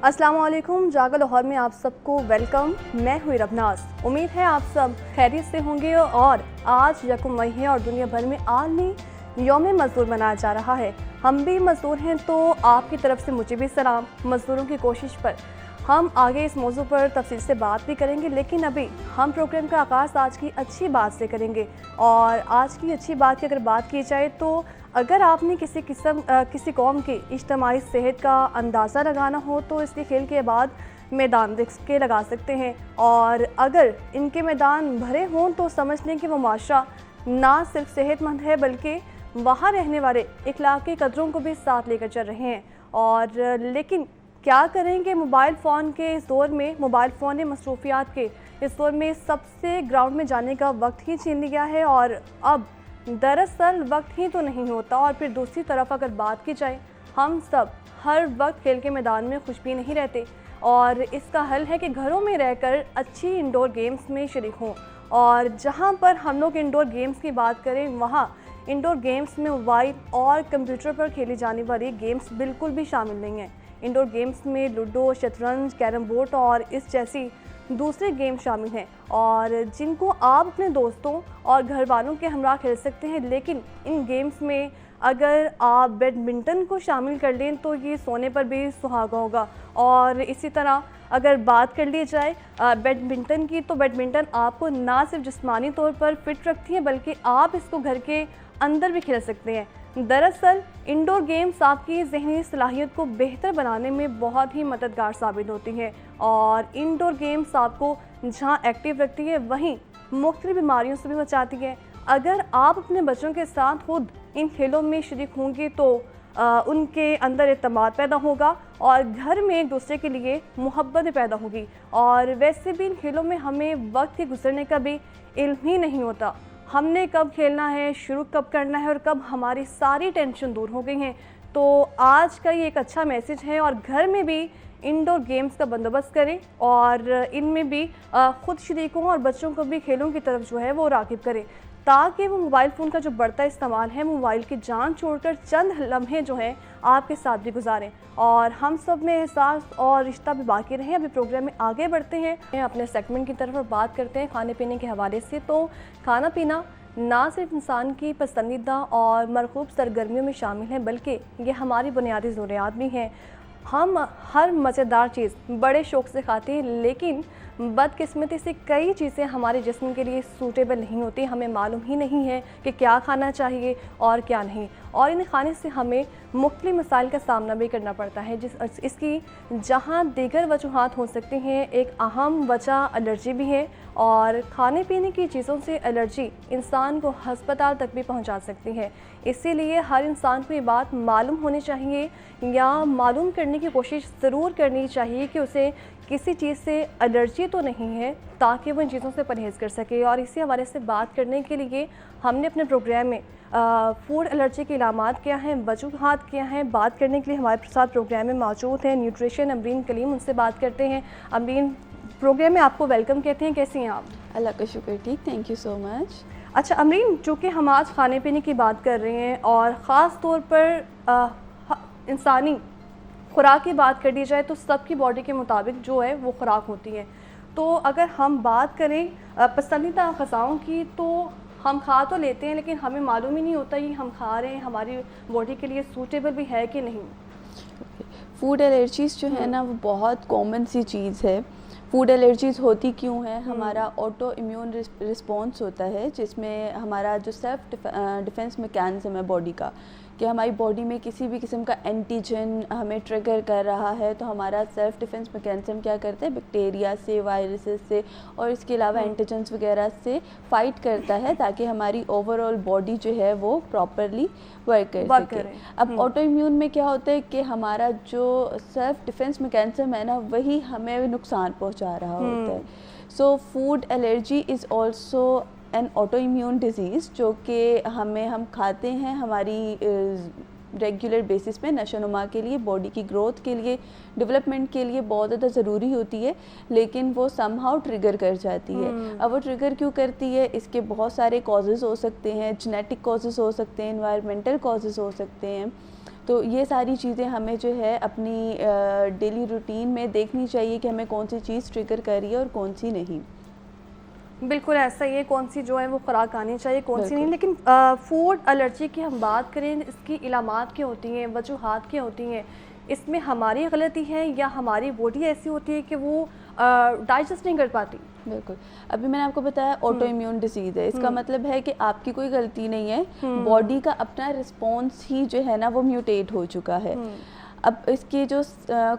अस्सलाम वालेकुम। जागा लाहौर में आप सबको वेलकम। मैं हुई रबनाज। उम्मीद है आप सब खैरियत से होंगे। और आज यकम मई है और दुनिया भर में आलमी यौम मज़दूर मनाया जा रहा है। हम भी मज़दूर हैं तो आपकी तरफ से मुझे भी सलाम। मज़दूरों की कोशिश पर हम आगे इस मौजू पर तफसील से बात भी करेंगे, लेकिन अभी हम प्रोग्राम का आगाज़ आज की अच्छी बात से करेंगे। और आज की अच्छी बात की अगर बात की जाए तो अगर आपने किसी कौम की इज्तिमाई सेहत का अंदाज़ा लगाना हो तो इसके खेल के बाद मैदान देख के लगा सकते हैं। और अगर इनके मैदान भरे हों तो समझ लें कि वो माशरा ना सिर्फ सेहतमंद है बल्कि वहाँ रहने वाले इखलाकी कदरों को भी साथ लेकर चल रहे हैं। और लेकिन क्या करेंगे मोबाइल फ़ोन के इस दौर में, मोबाइल फ़ोन मसरूफियात के इस दौर में सबसे ग्राउंड में जाने का वक्त ही छीन लिया है। और अब दरअसल वक्त ही तो नहीं होता। और फिर दूसरी तरफ अगर बात की जाए, हम सब हर वक्त खेल के मैदान में खुश भी नहीं रहते। और इसका हल है कि घरों में रहकर अच्छी इंडोर गेम्स में शरीक हों। और जहाँ पर हम लोग इंडोर गेम्स की बात करें, वहाँ इंडोर गेम्स में मोबाइल और कंप्यूटर पर खेली जाने वाली गेम्स बिल्कुल भी शामिल नहीं हैं। इंडोर गेम्स में लूडो, शतरंज, कैरम बोर्ड और इस जैसी दूसरे गेम शामिल हैं और जिनको आप अपने दोस्तों और घर वालों के हमरा खेल सकते हैं। लेकिन इन गेम्स में अगर आप बैडमिंटन को शामिल कर लें तो ये सोने पर भी सुहागा होगा। और इसी तरह अगर बात कर ली जाए बैडमिंटन की, तो बैडमिंटन आपको ना सिर्फ जिस्मानी तौर पर फिट रखती है बल्कि आप इसको घर के अंदर भी खेल सकते हैं। दरअसल इंडोर गेम्स आपकी ज़हनी सलाहियत को बेहतर बनाने में बहुत ही मददगार साबित होती हैं। और इंडोर गेम्स आपको जहां एक्टिव रखती है वहीं मुख्तलिफ बीमारियों से भी बचाती है। अगर आप अपने बच्चों के साथ खुद इन खेलों में शरीक होंगे तो उनके अंदर एतमाद पैदा होगा और घर में एक दूसरे के लिए मोहब्बत पैदा होगी। और वैसे भी इन खेलों में हमें वक्त के गुजरने का भी इल्म ही नहीं होता। हमने कब खेलना है, शुरू कब करना है और कब हमारी सारी टेंशन दूर हो गई हैं। तो आज का ये एक अच्छा मैसेज है। और घर में भी इंडोर गेम्स का बंदोबस्त करें और इनमें भी ख़ुद शरीक हों और बच्चों को भी खेलों की तरफ जो है वो राग़िब करें, ताकि वो मोबाइल फ़ोन का जो बढ़ता इस्तेमाल है, मोबाइल की जान छोड़कर चंद लम्हे जो हैं आपके साथ भी गुजारें और हम सब में एहसास और रिश्ता भी बाकी रहे। अभी प्रोग्राम में आगे बढ़ते हैं अपने सेगमेंट की तरफ और बात करते हैं खाने पीने के हवाले से। तो खाना पीना ना सिर्फ इंसान की पसंदीदा और मरगूब सरगर्मियों में शामिल है बल्कि ये हमारी बुनियादी ज़रूरियात भी हैं। हम हर मज़ेदार चीज़ बड़े शौक़ से खाते हैं, लेकिन बदकिस्मती से कई चीज़ें हमारे जिस्म के लिए सूटेबल नहीं होती। हमें मालूम ही नहीं है कि क्या खाना चाहिए और क्या नहीं। और इन खाने से हमें मुख्तलिफ मसाइल का सामना भी करना पड़ता है। इसकी जहाँ दीगर वजूहात हो सकती हैं, एक अहम वजह एलर्जी भी है। और खाने पीने की चीज़ों से एलर्जी इंसान को हस्पताल तक भी पहुँचा सकती है। इसीलिए हर इंसान को ये बात मालूम होनी चाहिए या मालूम करने की कोशिश ज़रूर करनी चाहिए कि उसे किसी चीज़ से एलर्जी तो नहीं है, ताकि वो इन चीज़ों से परहेज़ कर सके। और इसी हवाले से बात करने के लिए हमने अपने प्रोग्राम में फूड एलर्जी के इलामात क्या हैं, वजूहात क्या हैं, बात करने के लिए हमारे साथ प्रोग्राम में मौजूद हैं न्यूट्रिशन अमरीन कलीम। उनसे बात करते हैं। अमरीन, प्रोग्राम में आपको वेलकम कहते हैं। कैसी हैं आप? अल्लाह का शुक्र, ठीक, थैंक यू सो मच। अच्छा अमरीन, चूँकि हम आज खाने पीने की बात कर रहे हैं और ख़ास तौर पर इंसानी खुराक की बात कर दी जाए तो सबकी बॉडी के मुताबिक जो है वो खुराक होती है। तो अगर हम बात करें पसंदीदा ग़िज़ाओं की, तो हम खा तो लेते हैं लेकिन हमें मालूम ही नहीं होता कि हम खा रहे हैं हमारी बॉडी के लिए सूटेबल भी है कि नहीं। फूड एलर्जीज़ जो है ना वो बहुत कॉमन सी चीज़ है। फूड एलर्जीज़ होती क्यों है? हमारा ऑटो इम्यून रिस्पॉन्स होता है जिसमें हमारा जो सेल्फ डिफेंस मैकेनिज़्म है बॉडी का, कि हमारी बॉडी में किसी भी किस्म का एंटीजन हमें ट्रिगर कर रहा है तो हमारा सेल्फ डिफेंस मैकेनिज़्म क्या करता है, बैक्टीरिया से, वायरसेस से और इसके अलावा एंटीजन्स वगैरह से फ़ाइट करता है ताकि हमारी ओवरऑल बॉडी जो है वो प्रॉपरली वर्क कर सके। अब ऑटो इम्यून में क्या होता है कि हमारा जो सेल्फ डिफेंस मैकेनिज़्म है ना वही हमें नुकसान पहुँचा रहा होता है। So food allergy is also an auto immune disease जो कि हम खाते हैं हमारी रेगुलर बेसिस पे नशोनुमा के लिए, बॉडी की ग्रोथ के लिए, डेवलपमेंट के लिए बहुत ज़्यादा ज़रूरी होती है, लेकिन वो समहाउ ट्रिगर कर जाती है। अब वो ट्रिगर क्यों करती है? इसके बहुत सारे कॉजेज़ हो सकते हैं, जेनेटिक कॉजेज़ हो सकते हैं, एनवायरमेंटल कॉजेज़ हो सकते हैं। तो ये सारी चीज़ें हमें जो है अपनी डेली रूटीन में देखनी चाहिए कि हमें कौन सी चीज़ ट्रिगर कर रही है और कौन सी नहीं। बिल्कुल ऐसा ही है, कौन सी जो है वो खुराक आनी चाहिए, कौन सी नहीं। बिल्कुल। लेकिन फूड एलर्जी की हम बात करें, इसकी इलामात क्या होती हैं, वजूहात क्या होती हैं, इसमें हमारी गलती है या हमारी बॉडी ऐसी होती है कि वो डाइजेस्ट नहीं कर पाती? बिल्कुल, अभी मैंने आपको बताया ऑटो इम्यून डिसीज़ है, इसका मतलब है कि आपकी कोई गलती नहीं है, बॉडी का अपना रिस्पॉन्स ही जो है ना वो म्यूटेट हो चुका है। अब इसके जो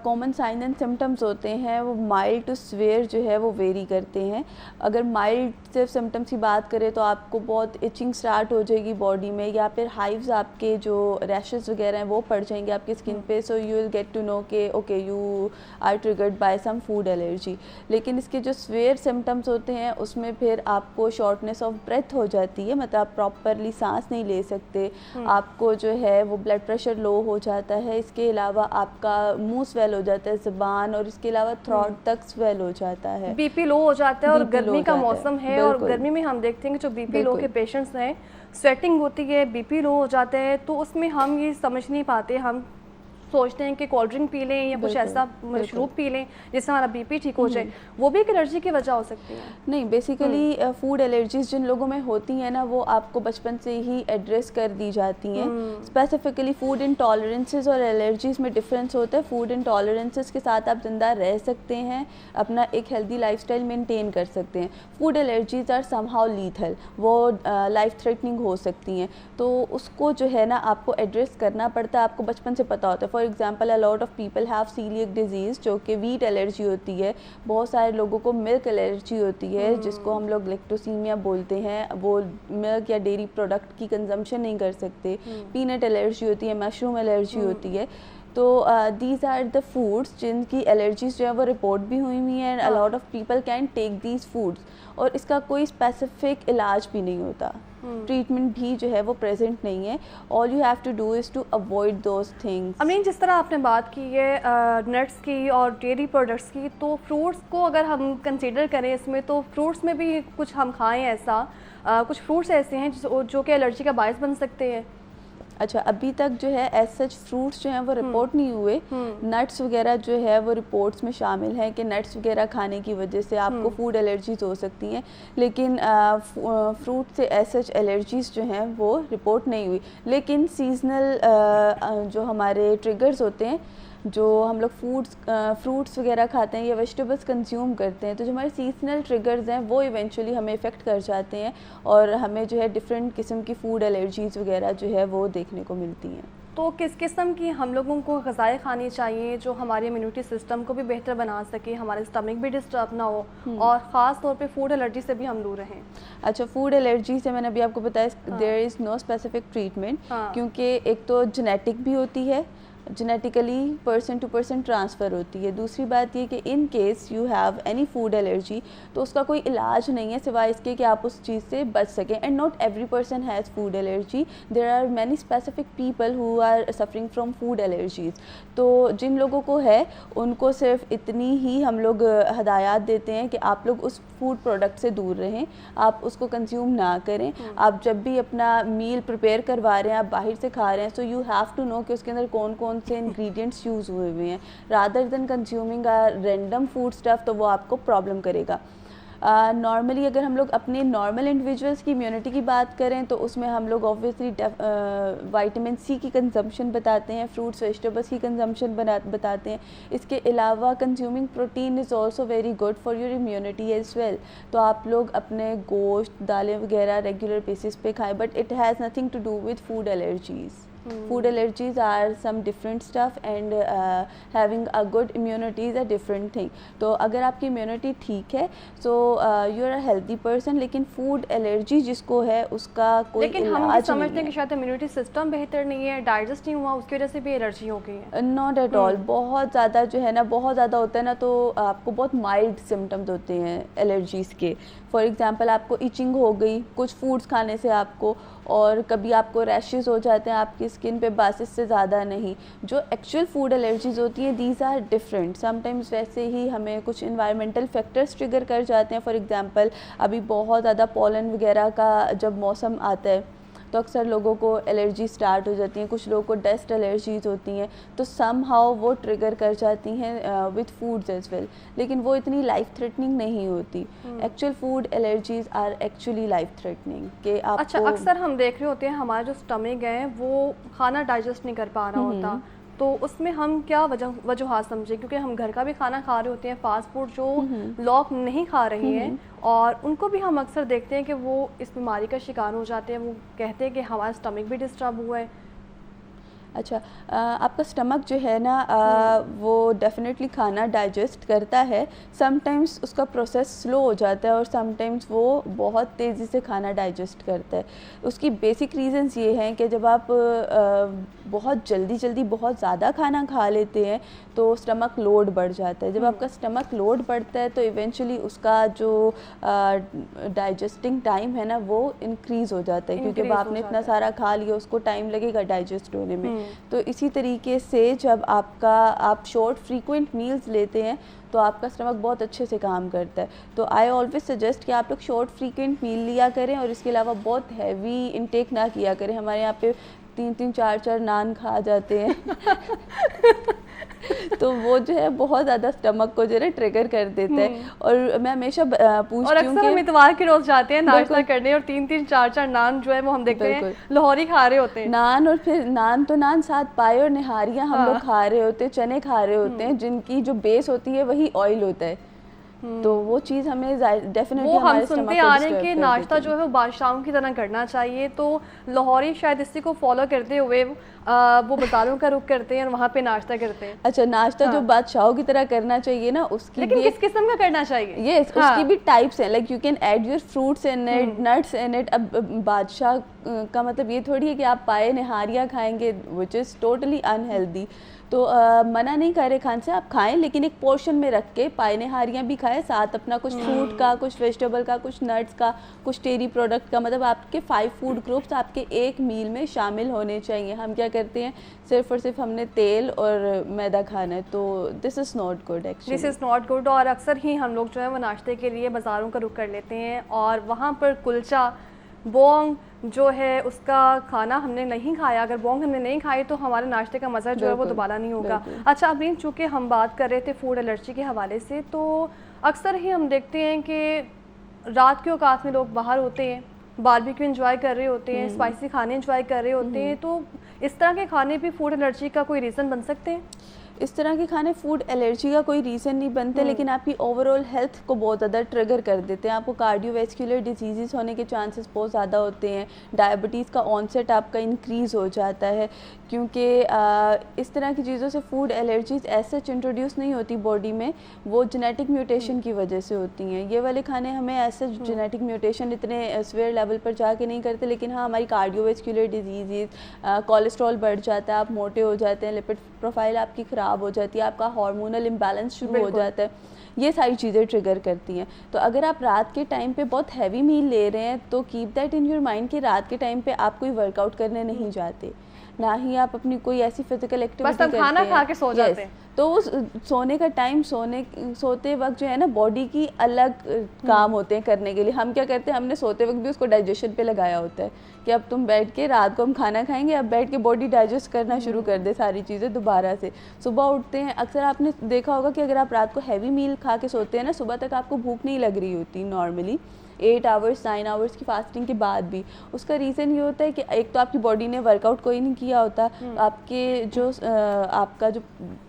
कॉमन साइन एंड सिम्टम्स होते हैं वो माइल्ड टू सीवियर जो है वो वेरी करते हैं। अगर माइल्ड सिर्फ सिम्टम्स की बात करें तो आपको बहुत इचिंग स्टार्ट हो जाएगी बॉडी में, या फिर हाइव्स आपके जो रैशेस वगैरह हैं वो पड़ जाएंगे आपकी स्किन पे, so you will get to know कि okay you are triggered by some food allergy. लेकिन इसके जो सीवियर सिम्टम्स होते हैं उसमें फिर आपको शॉर्टनेस ऑफ ब्रेथ हो जाती है, मतलब आप प्रॉपरली सांस नहीं ले सकते, आपको जो है वो ब्लड प्रेशर लो हो जाता है, इसके अलावा आपका मुंह स्वेल हो जाता है, ज़ुबान, और इसके अलावा थ्रोट तक स्वेल हो जाता है, बीपी लो हो जाता है। और BP लो गर्मी हो का जाता है। मौसम है और बिल्कुल। गर्मी में हम देखते हैं कि जो बीपी लो के बिल्कुल। पेशेंट्स हैं, स्वेटिंग होती है, बीपी लो हो जाता है, तो उसमें हम ये समझ नहीं पाते, हम सोचते हैं कि कोल्ड ड्रिंक पी लें या कुछ बिल्कुल, ऐसा मशरूब पी लें जिससे हमारा बीपी ठीक हो जाए, वो भी एक एलर्जी की वजह हो सकती है। नहीं, बेसिकली फूड एलर्जीज जिन लोगों में होती हैं ना वो आपको बचपन से ही एड्रेस कर दी जाती हैं। स्पेसिफिकली फूड इंटॉलरेंसेस और एलर्जीज में डिफरेंस होता है। फूड इंटॉलरेंसेस के साथ आप ज़िंदा रह सकते हैं, अपना एक हेल्दी लाइफस्टाइल मेंटेन कर सकते हैं। Food allergies are somehow lethal, वो लाइफ थ्रेटनिंग हो सकती हैं, तो उसको जो है ना आपको एड्रेस करना पड़ता है। आपको बचपन से पता होता है। For example a lot of people have coeliac disease जो कि वीट एलर्जी होती है, बहुत सारे लोगों को मिल्क एलर्जी होती है जिसको हम लोग लैक्टोसीमिया बोलते हैं, वो मिल्क या डेयरी प्रोडक्ट की कंजम्पशन नहीं कर सकते। पीनट एलर्जी होती है, मशरूम एलर्जी होती है। तो दीज आर द फूड्स जिनकी एलर्जीज जो है वो रिपोर्ट भी हुई हुई हैं, and a lot of people can take these foods, और इसका कोई स्पेसिफिक इलाज भी नहीं होता, ट्रीटमेंट भी जो है वो प्रेजेंट नहीं है। All you have to do is to avoid those things. Amin, जिस तरह आपने बात की है नट्स की और डेयरी प्रोडक्ट्स की, तो फ्रूट्स को अगर हम कंसीडर करें इसमें, तो फ्रूट्स में भी कुछ हम खाएं ऐसा, कुछ फ्रूट्स ऐसे हैं जो कि एलर्जी का बायस बन सकते हैं। अच्छा, अभी तक जो है एज सच फ्रूट्स जो हैं वो रिपोर्ट नहीं हुए। नट्स वगैरह जो है वो रिपोर्ट्स में शामिल हैं कि नट्स वगैरह खाने की वजह से आपको फूड एलर्जीज हो सकती हैं, लेकिन फ्रूट से एज सच एलर्जीज जो हैं वो रिपोर्ट नहीं हुई। लेकिन सीजनल जो हमारे ट्रिगर्स होते हैं, जो हम लोग फ्रूट्स वगैरह खाते हैं या वेजिटेबल्स कंज्यूम करते हैं, तो जो हमारे सीजनल ट्रिगर्स हैं वो इवेंचुअली हमें इफ़ेक्ट कर जाते हैं और हमें जो है डिफरेंट किस्म की फूड एलर्जीज़ वगैरह जो है वो देखने को मिलती हैं। तो किस किस्म की हम लोगों को ग़िज़ाएँ खानी चाहिए जो हमारे इम्यूनिटी सिस्टम को भी बेहतर बना सके, हमारे स्टमक भी डिस्टर्ब ना हो, और ख़ास तौर पे फूड एलर्जी से भी हम दूर रहें? अच्छा, फूड एलर्जी से मैंने अभी आपको बताया there is no specific treatment, क्योंकि एक तो जेनेटिक भी होती है, genetically person to person transfer होती है। दूसरी बात ये कि in case you have any food allergy तो उसका कोई इलाज नहीं है सिवाय इसके कि आप उस चीज़ से बच सकें। And not every person has food allergy, there are many specific people who are suffering from food allergies. तो जिन लोगों को है उनको सिर्फ इतनी ही हम लोग हदायत देते हैं कि आप लोग उस फूड प्रोडक्ट से दूर रहें, आप उसको कंज्यूम ना करें। आप जब भी अपना मील प्रिपेयर करवा रहे हैं, आप बाहर से खा रहे हैं, so you have to know कि उसके अंदर कौन कौन से इंग्रेडिएंट्स यूज़ हुए हुए हैं, rather than consuming a random food stuff, तो वो आपको प्रॉब्लम करेगा। नॉर्मली अगर हम लोग अपने नॉर्मल इंडिविजुअल्स की इम्यूनिटी की बात करें तो उसमें हम लोग ऑब्वियसली विटामिन सी की कंजम्पशन बताते हैं, फ्रूट्स वेजिटेबल्स की कंजम्पशन बताते हैं। इसके अलावा consuming protein is also very good for your immunity as well. तो आप लोग अपने गोश्त, दालें वगैरह रेगुलर बेसिस पे खाएं, but it has nothing to do with food allergies. Food allergies are some different stuff and having a good immunity is a different thing. तो अगर आपकी immunity ठीक है so you are a healthy person, लेकिन food allergy जिसको है उसका कोई लेकिन इलाज हम नहीं समझते हैं है। कि शायद इम्यूनिटी सिस्टम बेहतर नहीं है, डाइजेस्ट नहीं हुआ, उसकी वजह से भी एलर्जी हो गई है। नॉट एट ऑल, बहुत ज़्यादा जो है ना, बहुत ज़्यादा होता है ना तो आपको बहुत माइल्ड सिम्टम्स होते हैं एलर्जीज़ के। फॉर एग्जांपल आपको इचिंग हो गई कुछ फूड्स खाने से आपको, और कभी आपको रैशेस हो जाते हैं आपकी स्किन पे, बस इससे ज़्यादा नहीं। जो एक्चुअल फूड एलर्जीज़ होती हैं दीज आर डिफरेंट। समटाइम्स वैसे ही हमें कुछ इन्वायरमेंटल फैक्टर्स ट्रिगर कर जाते हैं। फॉर एग्जांपल अभी बहुत ज़्यादा पॉलन वगैरह का जब मौसम आता है तो अक्सर लोगों को एलर्जी स्टार्ट हो जाती है, कुछ लोगों को डस्ट एलर्जीज होती हैं, तो सम हाउ वो ट्रिगर कर जाती हैं विथ फूड्स एज वेल, लेकिन वो इतनी लाइफ थ्रेटनिंग नहीं होती। Actual food allergies are actually life threatening कि आपको अच्छा, अक्सर हम देख रहे होते हैं हमारा जो स्टमक है वो खाना डाइजेस्ट नहीं कर पा रहा होता, तो उसमें हम क्या वजूहात समझे, क्योंकि हम घर का भी खाना खा रहे होते हैं, फास्ट फूड जो लोग नहीं खा रहे हैं, और उनको भी हम अक्सर देखते हैं कि वो इस बीमारी का शिकार हो जाते हैं। वो कहते हैं कि हमारा स्टमक भी डिस्टर्ब हुआ है। अच्छा, आपका स्टमक जो है ना वो डेफिनेटली खाना डाइजेस्ट करता है, समटाइम्स उसका प्रोसेस स्लो हो जाता है और समटाइम्स वो बहुत तेज़ी से खाना डाइजेस्ट करता है। उसकी बेसिक रीज़न्स ये हैं कि जब आप बहुत जल्दी बहुत ज़्यादा खाना खा लेते हैं तो स्टमक लोड बढ़ जाता है। जब आपका स्टमक लोड बढ़ता है तो इवेंचुअली उसका जो डाइजेस्टिंग टाइम है ना वो इंक्रीज़ हो जाता है, क्योंकि अब आपने इतना सारा खा लिया, उसको टाइम लगेगा डाइजेस्ट होने में। तो इसी तरीके से जब आप शॉर्ट फ्रीक्वेंट मील्स लेते हैं तो आपका स्टमक बहुत अच्छे से काम करता है। तो आई ऑलवेज सजेस्ट कि आप लोग शॉर्ट फ्रीक्वेंट मील लिया करें और इसके अलावा बहुत हैवी इनटेक ना किया करें। हमारे यहाँ पे 3-3 4-4 नान खा जाते हैं तो वो जो है बहुत ज़्यादा स्टमक को जो है ट्रिगर कर देता है। और मैं हमेशा पूछती हूँ, और अक्सर हम इतवार के रोज जाते हैं नाश्ता करने और 3-3 4-4 नान जो है वो हम देखते हैं लाहौरी खा रहे होते हैं। नान, और फिर नान साथ पाए और निहारियाँ हम लोग खा रहे होते हैं, चने खा रहे होते हैं, जिनकी जो बेस होती है वही ऑयल होता है। तो वो चीज़ हमें डेफिनेटली वो हम सुनते आ रहे हैं कि नाश्ता जो है वो बादशाहों की तरह करना चाहिए, तो लाहौरी शायद इसी को फॉलो करते हुए वो बाजारों का रुख करते हैं और वहाँ पे नाश्ता करते हैं। अच्छा, नाश्ता जो बादशाहों की तरह करना चाहिए ना, उसकी लेकिन किस किस्म का करना चाहिए? ये उसकी भी टाइप्स हैं, like you can add your fruits in it, nuts in it. अब बादशाह का मतलब ये थोड़ी है कि आप पाए निहारियाँ खाएंगे, विच इज़ टोटली अनहेल्दी। तो मना नहीं कर रहे खान से, आप खाएं, लेकिन एक पोर्शन में रख के पाए निहारियाँ भी खाएं, साथ अपना कुछ फ्रूट का, कुछ वेजिटेबल का, कुछ नट्स का, कुछ डेयरी प्रोडक्ट का। मतलब आपके 5 फूड ग्रुप्स आपके एक मील में शामिल होने चाहिए। हम क्या करते हैं, सिर्फ और सिर्फ हमने तेल और मैदा खाना है, तो this is not good actually. This is not good. और अक्सर ही हम लोग जो है वो नाश्ते के लिए बाज़ारों का रुख कर लेते हैं और वहाँ पर कुलचा, बोंग जो है उसका खाना हमने नहीं खाया। अगर बोंग हमने नहीं खाई तो हमारे नाश्ते का मज़ा जो है वो दोबारा नहीं होगा। अच्छा अभी चूँकि हम बात कर रहे थे फूड एलर्जी के हवाले से, तो अक्सर ही हम देखते हैं कि रात के औकात में लोग बाहर होते हैं, बारबेक्यू एंजॉय कर रहे होते हैं, स्पाइसी खाने एंजॉय कर रहे होते हैं, तो इस तरह के खाने भी फूड एलर्जी का कोई रीज़न बन सकते हैं? इस तरह के खाने फूड एलर्जी का कोई रीज़न नहीं बनते, लेकिन आपकी ओवरऑल हेल्थ को बहुत ज़्यादा ट्रिगर कर देते हैं। आपको कार्डियोवैस्कुलर डिजीज़ होने के चांसेस बहुत ज़्यादा होते हैं, डायबिटीज़ का ऑनसेट आपका इंक्रीज़ हो जाता है, क्योंकि इस तरह की चीज़ों से फूड एलर्जीज़ ऐसे इंट्रोड्यूस नहीं होती बॉडी में, वो जेनेटिक म्यूटेशन की वजह से होती हैं। ये वाले खाने हमें ऐसे जेनेटिक म्यूटेशन इतने स्वेयर लेवल पर जाके नहीं करते, लेकिन हाँ हमारी कार्डियोवैस्कुलर डिजीज़, कोलेस्ट्रॉल बढ़ जाता है, आप मोटे हो जाते हैं, लिपिड प्रोफाइल आपकी ख़राब हो जाती है, आपका हार्मोनल इम्बैलेंस शुरू हो जाता है, ये सारी चीज़ें ट्रिगर करती हैं। तो अगर आप रात के टाइम पे बहुत हैवी मील ले रहे हैं तो keep that in your mind कि रात के टाइम पे आप कोई वर्कआउट करने नहीं जाते, ना ही आप अपनी कोई ऐसी फिजिकल एक्टिविटी करते हैं, खाना खा के सो जाते हैं। तो उस सोने का टाइम, सोते वक्त जो है ना बॉडी की अलग काम होते हैं करने के लिए। हम क्या करते हैं, हमने सोते वक्त भी उसको डाइजेशन पे लगाया होता है कि अब तुम बैठ के रात को हम खाना खाएंगे, अब बैठ के बॉडी डाइजेस्ट करना शुरू कर दे सारी चीज़ें दोबारा से। सुबह उठते हैं, अक्सर आपने देखा होगा कि अगर आप रात को हैवी मील खा के सोते हैं ना, सुबह तक आपको भूख नहीं लग रही होती नॉर्मली 8 आवर्स 9 आवर्स की फास्टिंग के बाद भी। उसका रीज़न ये होता है कि एक तो आपकी बॉडी ने वर्कआउट कोई नहीं किया होता, आपके जो आपका जो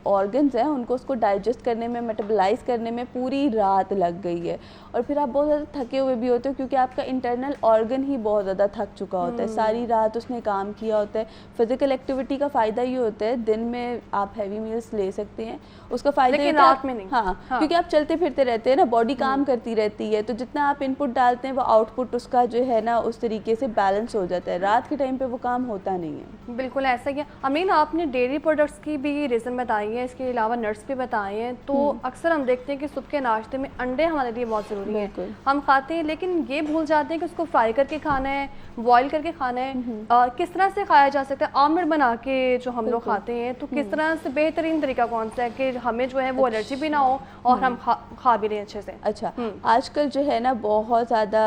ऑर्गन्स हैं उनको उसको डाइजेस्ट करने में, मेटाबोलाइज करने में पूरी रात लग गई है, और फिर आप बहुत ज़्यादा थके हुए भी होते हो क्योंकि आपका इंटरनल ऑर्गन ही बहुत ज़्यादा थक चुका होता है, सारी रात उसने काम किया होता है। फिजिकल एक्टिविटी का फ़ायदा ये होता है दिन में आप हैवी मील्स ले सकते हैं, उसका फ़ायदा लेकिन रात में नहीं। हाँ, क्योंकि आप चलते फिरते रहते हैं ना, बॉडी काम करती रहती है, तो जितना आप इनपुट डालते हैं वो आउटपुट उसका जो है ना उस तरीके से बैलेंस हो जाता है। रात के टाइम पे वो काम होता नहीं है। बिल्कुल ऐसा ही है। अमीन, आपने डेयरी प्रोडक्ट्स की भी रीज़न बताई है, इसके के अलावा नट्स भी बताए हैं, तो अक्सर हम देखते हैं कि सुबह के नाश्ते में अंडे हमारे लिए बहुत ज़रूरी हैं। हम खाते हैं लेकिन ये भूल जाते हैं कि उसको फ्राई करके खाना है, बॉईल करके खाना है। किस तरह से खाया जा सकता है? आमलेट बना के जो हम लोग खाते हैं, तो किस तरह से बेहतरीन तरीका कौन सा है कि हमें जो है वो एलर्जी भी ना हो और हम खा भी लें अच्छे से? अच्छा, आजकल जो है ना बहुत ज़्यादा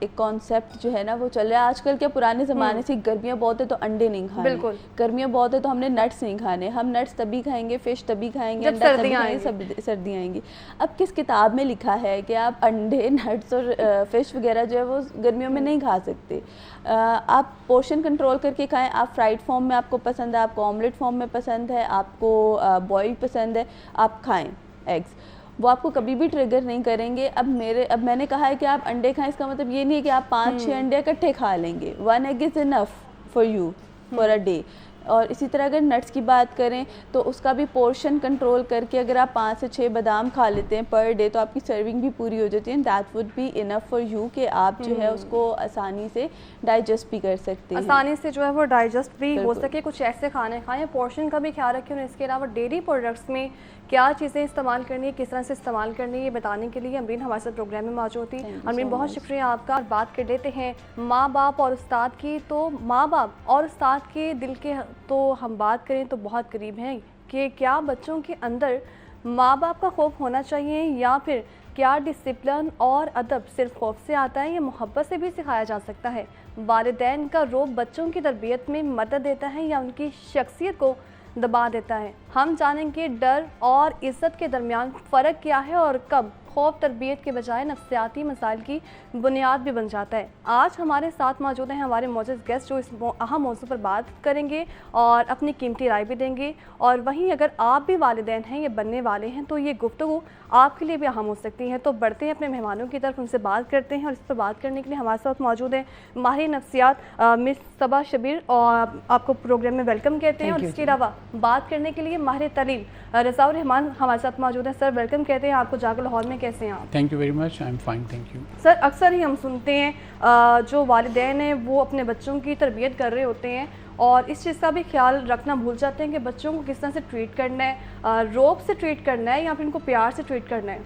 एक कॉन्सेप्ट जो है ना वो चल रहा है। आजकल क्या पुराने ज़माने से गर्मियाँ बहुत है तो अंडे नहीं खाने, बिल्कुल। गर्मियाँ बहुत है तो हमने नट्स नहीं खाने, हम नट्स तभी खाएंगे, फिश तभी खाएंगे, जब अंडा तभी सर्दियाँ खाएंगे, सर्दी आएंगी। अब किस किताब में लिखा है कि आप अंडे, नट्स और फिश वगैरह जो है वो गर्मियों में नहीं खा सकते? आप पोर्शन कंट्रोल करके खाएं। आप फ्राइड फॉर्म में आपको पसंद है, आपको ऑमलेट फॉर्म में पसंद है, आपको बॉइल्ड पसंद है, आप खाएं एग्स, वो आपको कभी भी ट्रिगर नहीं करेंगे। अब मैंने कहा है कि आप अंडे खाएं, इसका मतलब ये नहीं है कि आप 5-6 अंडे इकट्ठे खा लेंगे। 1 egg is enough for you for a day. और इसी तरह अगर नट्स की बात करें तो उसका भी पोर्शन कंट्रोल करके अगर आप 5 से 6 बादाम खा लेते हैं पर डे तो आपकी सर्विंग भी पूरी हो जाती है। That would be enough for you कि आप जो है उसको आसानी से डाइजेस्ट भी कर सकते हैं, आसानी से जो है वो डाइजेस्ट भी हो सके। कुछ ऐसे खाने खाएं, पोर्शन का भी ख्याल रखें। और इसके अलावा डेयरी प्रोडक्ट्स में क्या चीज़ें इस्तेमाल करनी है, किस तरह से इस्तेमाल करनी है, ये बताने के लिए अमरीन हमारे साथ प्रोग्राम में मौजूद थी। अमरीन, बहुत शुक्रिया आपका। बात कर लेते हैं माँ बाप और उस्ताद की। तो माँ बाप और उस्ताद के दिल के तो हम बात करें तो बहुत करीब हैं कि क्या बच्चों के अंदर माँ बाप का खौफ होना चाहिए, या फिर क्या डिसिप्लिन और अदब सिर्फ खौफ से आता है या मोहब्बत से भी सिखाया जा सकता है? वालिदैन का रोब बच्चों की तरबियत में मदद देता है या उनकी शख्सियत को दबा देता है? हम जानेंगे डर और इज़्ज़त के दरमियान फ़र्क क्या है और कब खौफ तरबियत के बजाय नफ्सियाती मसाइल की बुनियाद भी बन जाता है। आज हमारे साथ मौजूद हैं हमारे मौजूद गेस्ट जो इस अहम मौजू पर बात करेंगे और अपनी कीमती राय भी देंगे। और वहीं अगर आप भी वालिदैन हैं या बनने वाले हैं तो ये गुफ्तगू आपके लिए भी अहम हो सकती है। तो बढ़ते हैं अपने मेहमानों की तरफ, उनसे बात करते हैं। और इस पर बात करने के लिए हमारे साथ मौजूद है माहिर नफ्सियात मिस सबा शबीर, और आपको प्रोग्राम में वेलकम कहते हैं। और इसके अलावा बात करने के लिए माहिर तालीम रज़ाउर रहमान हमारे साथ मौजूद है। सर वेलकम कहते हैं आपको। जागो लाहौर में कैसे हैं आप? Thank you very much, I am fine, thank you. Sir अक्सर ही हम सुनते हैं जो वालिदैन हैं वो अपने बच्चों की तरबियत कर रहे होते हैं और इस चीज़ का भी ख्याल रखना भूल जाते हैं कि बच्चों को किस तरह से ट्रीट करना है, रोब से ट्रीट करना है या फिर इनको प्यार से ट्रीट करना है।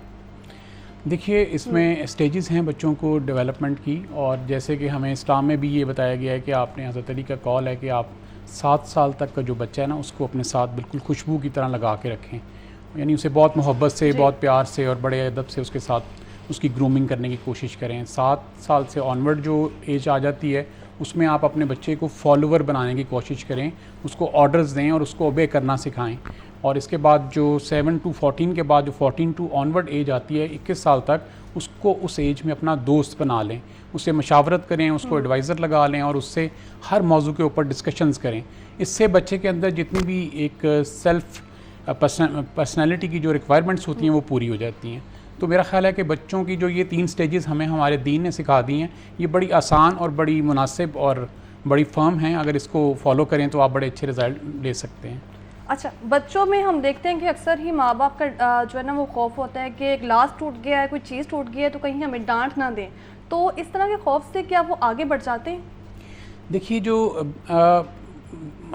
देखिए, इसमें स्टेजेस हैं बच्चों को डेवलपमेंट की, और जैसे कि हमें इस्लाम में भी ये बताया गया है कि आपने हज़रत अली का कॉल है कि आप 7 साल तक का जो बच्चा है ना उसको अपने साथ बिल्कुल खुशबू की तरह लगा के रखें, यानी उसे बहुत मोहब्बत से, बहुत प्यार से और बड़े अदब से उसके साथ उसकी ग्रूमिंग करने की कोशिश करें। 7 साल से ऑनवर्ड जो एज आ जाती है उसमें आप अपने बच्चे को फॉलोवर बनाने की कोशिश करें, उसको ऑर्डर्स दें और उसको ओबे करना सिखाएं। और इसके बाद जो 7 to 14 के बाद जो 14 टू ऑनवर्ड एज आती है 21 साल तक, उसको उस एज में अपना दोस्त बना लें, उससे मशावरत करें, उसको एडवाइज़र लगा लें और उससे हर मौजू के ऊपर डिस्कशंस करें। इससे बच्चे के अंदर जितनी भी एक सेल्फ पर्सनैलिटी की जो रिक्वायरमेंट्स होती हैं वो पूरी हो जाती हैं। तो मेरा ख्याल है कि बच्चों की जो ये 3 स्टेजेस हमें हमारे दीन ने सिखा दी हैं, ये बड़ी आसान और बड़ी मुनासिब और बड़ी फर्म हैं। अगर इसको फॉलो करें तो आप बड़े अच्छे रिजल्ट ले सकते हैं। अच्छा, बच्चों में हम देखते हैं कि अक्सर ही माँ बाप का जो है ना वो खौफ होता है कि ग्लास टूट गया है, कोई चीज़ टूट गई है तो कहीं हमें डांट ना दें। तो इस तरह के खौफ से क्या वो आगे बढ़ जाते हैं? देखिए, जो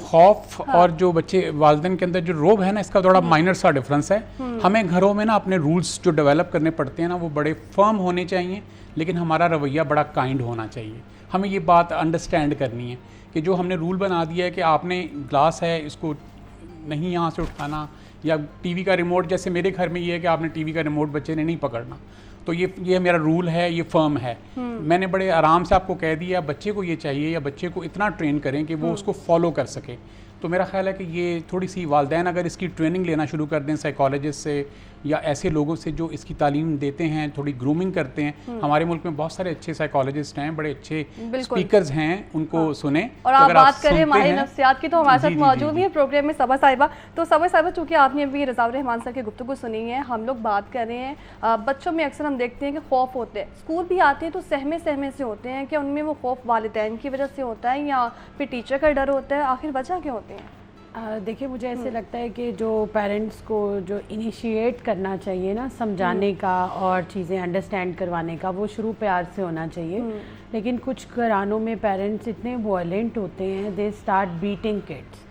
खौफ और जो बच्चे वालिदैन के अंदर जो रोब है ना, इसका थोड़ा माइनर सा डिफरेंस है। हमें घरों में ना अपने रूल्स जो डेवलप करने पड़ते हैं ना वो बड़े फर्म होने चाहिए, लेकिन हमारा रवैया बड़ा काइंड होना चाहिए। हमें ये बात अंडरस्टैंड करनी है कि जो हमने रूल बना दिया है कि आपने ग्लास है इसको नहीं यहाँ से उठाना, या टीवी का रिमोट, जैसे मेरे घर में ये है कि आपने टीवी का रिमोट बच्चे ने नहीं पकड़ना, तो ये मेरा रूल है, ये फर्म है। मैंने बड़े आराम से आपको कह दिया। बच्चे को ये चाहिए या बच्चे को इतना ट्रेन करें कि वो उसको फॉलो कर सके। तो मेरा ख्याल है कि ये थोड़ी सी वालिदैन अगर इसकी ट्रेनिंग लेना शुरू कर दें साइकोलॉजिस्ट से या ऐसे लोगों से जो इसकी तालीम देते हैं, थोड़ी ग्रूमिंग करते हैं। हमारे मुल्क में बहुत सारे अच्छे साइकोलॉजिस्ट हैं, बड़े अच्छे स्पीकर्स हैं, उनको सुने। और आप बात करें माहिर नफ्सियात की तो हमारे साथ मौजूद है प्रोग्राम में सबा साहिबा। तो सबा साहिबा, चूँकि आपने अभी रज़ाउर रहमान सर की गुफ्तगू सुनी है, हम लोग बात कर रहे हैं बच्चों में अक्सर हम देखते हैं कि खौफ होते हैं, स्कूल भी आते हैं तो सहमे से होते हैं कि उनमें वो खौफ वालिदैन की वजह से होता है या फिर टीचर का डर होता है, आखिर वजह क्या होती है? देखिए, मुझे ऐसे लगता है कि जो पेरेंट्स को जो इनिशिएट करना चाहिए ना समझाने का और चीज़ें अंडरस्टैंड करवाने का, वो शुरू प्यार से होना चाहिए। लेकिन कुछ घरानों में पेरेंट्स इतने वॉयलेंट होते हैं, दे स्टार्ट बीटिंग किड्स।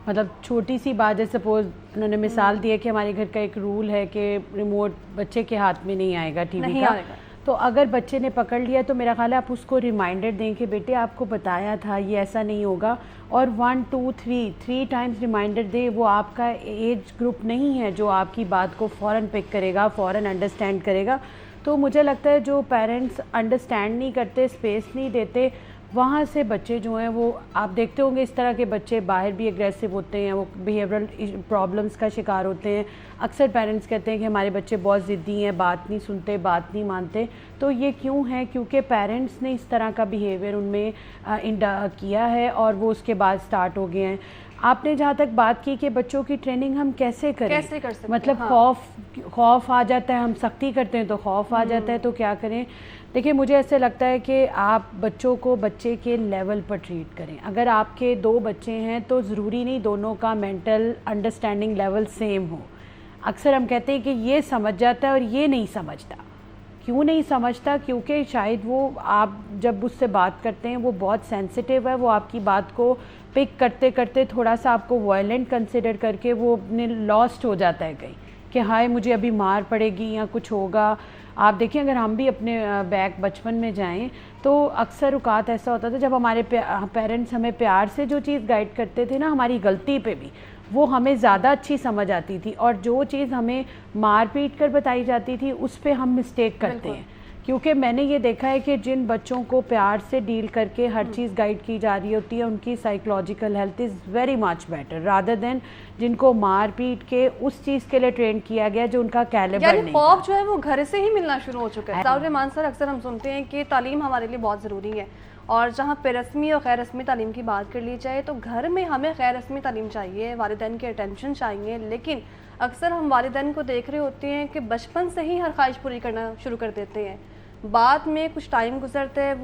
मतलब छोटी सी बात, जैसे सपोज उन्होंने मिसाल दी है कि हमारे घर का एक रूल है कि रिमोट बच्चे के हाथ में नहीं आएगा टीवी नहीं का। आएगा। तो अगर बच्चे ने पकड़ लिया तो मेरा ख्याल है आप उसको रिमाइंडर दें कि बेटे आपको बताया था ये ऐसा नहीं होगा, और 1 2 3 टाइम्स रिमाइंडर दे। वो आपका एज ग्रुप नहीं है जो आपकी बात को फ़ौरन पिक करेगा, फ़ौरन अंडरस्टैंड करेगा। तो मुझे लगता है जो पेरेंट्स अंडरस्टैंड नहीं करते, स्पेस नहीं देते, वहाँ से बच्चे जो हैं वो, आप देखते होंगे इस तरह के बच्चे बाहर भी एग्रेसिव होते हैं, वो बिहेवियरल प्रॉब्लम्स का शिकार होते हैं। अक्सर पेरेंट्स कहते हैं कि हमारे बच्चे बहुत ज़िद्दी हैं, बात नहीं सुनते, बात नहीं मानते। तो ये क्यों है? क्योंकि पेरेंट्स ने इस तरह का बिहेवियर उनमें किया है और वो उसके बाद स्टार्ट हो गए हैं। आपने जहाँ तक बात की कि बच्चों की ट्रेनिंग हम कैसे करें, कैसे कर सकते मतलब हैं? हाँ। खौफ आ जाता है, हम सख्ती करते हैं तो खौफ आ जाता है, तो क्या करें? देखिए मुझे ऐसे लगता है कि आप बच्चों को बच्चे के लेवल पर ट्रीट करें। अगर आपके 2 बच्चे हैं तो ज़रूरी नहीं दोनों का मेंटल अंडरस्टैंडिंग लेवल सेम हो। अक्सर हम कहते हैं कि ये समझ जाता है और ये नहीं समझता। क्यों नहीं समझता? क्योंकि शायद वो, आप जब उससे बात करते हैं वो बहुत सेंसिटिव है, वो आपकी बात को पिक करते करते थोड़ा सा आपको वायलेंट कंसिडर करके वो अपने लॉस्ट हो जाता है कहीं कि हाय मुझे अभी मार पड़ेगी या कुछ होगा। आप देखिए अगर हम भी अपने बैक बचपन में जाएं तो अक्सर औकात ऐसा होता था जब हमारे पेरेंट्स हमें प्यार से जो चीज़ गाइड करते थे ना, हमारी गलती पे भी वो हमें ज़्यादा अच्छी समझ आती थी, और जो चीज़ हमें मार पीट कर बताई जाती थी उस पे हम मिस्टेक करते हैं। क्योंकि मैंने ये देखा है कि जिन बच्चों को प्यार से डील करके हर चीज़ गाइड की जा रही होती है उनकी psychological health is very much better rather than जिनको मार पीट के उस चीज़ के लिए ट्रेन किया गया जो उनका कैलिबर यानी नहीं खौफ था। जो है वो घर से ही मिलना शुरू हो चुका है। साउर रहमान सर, अक्सर हम सुनते हैं कि तालीम हमारे लिए बहुत ज़रूरी है, और जहाँ पे रस्मी और गैर रस्मी तालीम की बात कर ली जाए तो घर में हमें गैर रस्मी तालीम चाहिए, वालिदैन की अटेंशन चाहिए, लेकिन अक्सर हम वालिदैन को देख रहे होते हैं कि बचपन से ही हर ख्वाहिश पूरी करना शुरू कर देते हैं। बाद में कुछ टाइम गुजरते हैं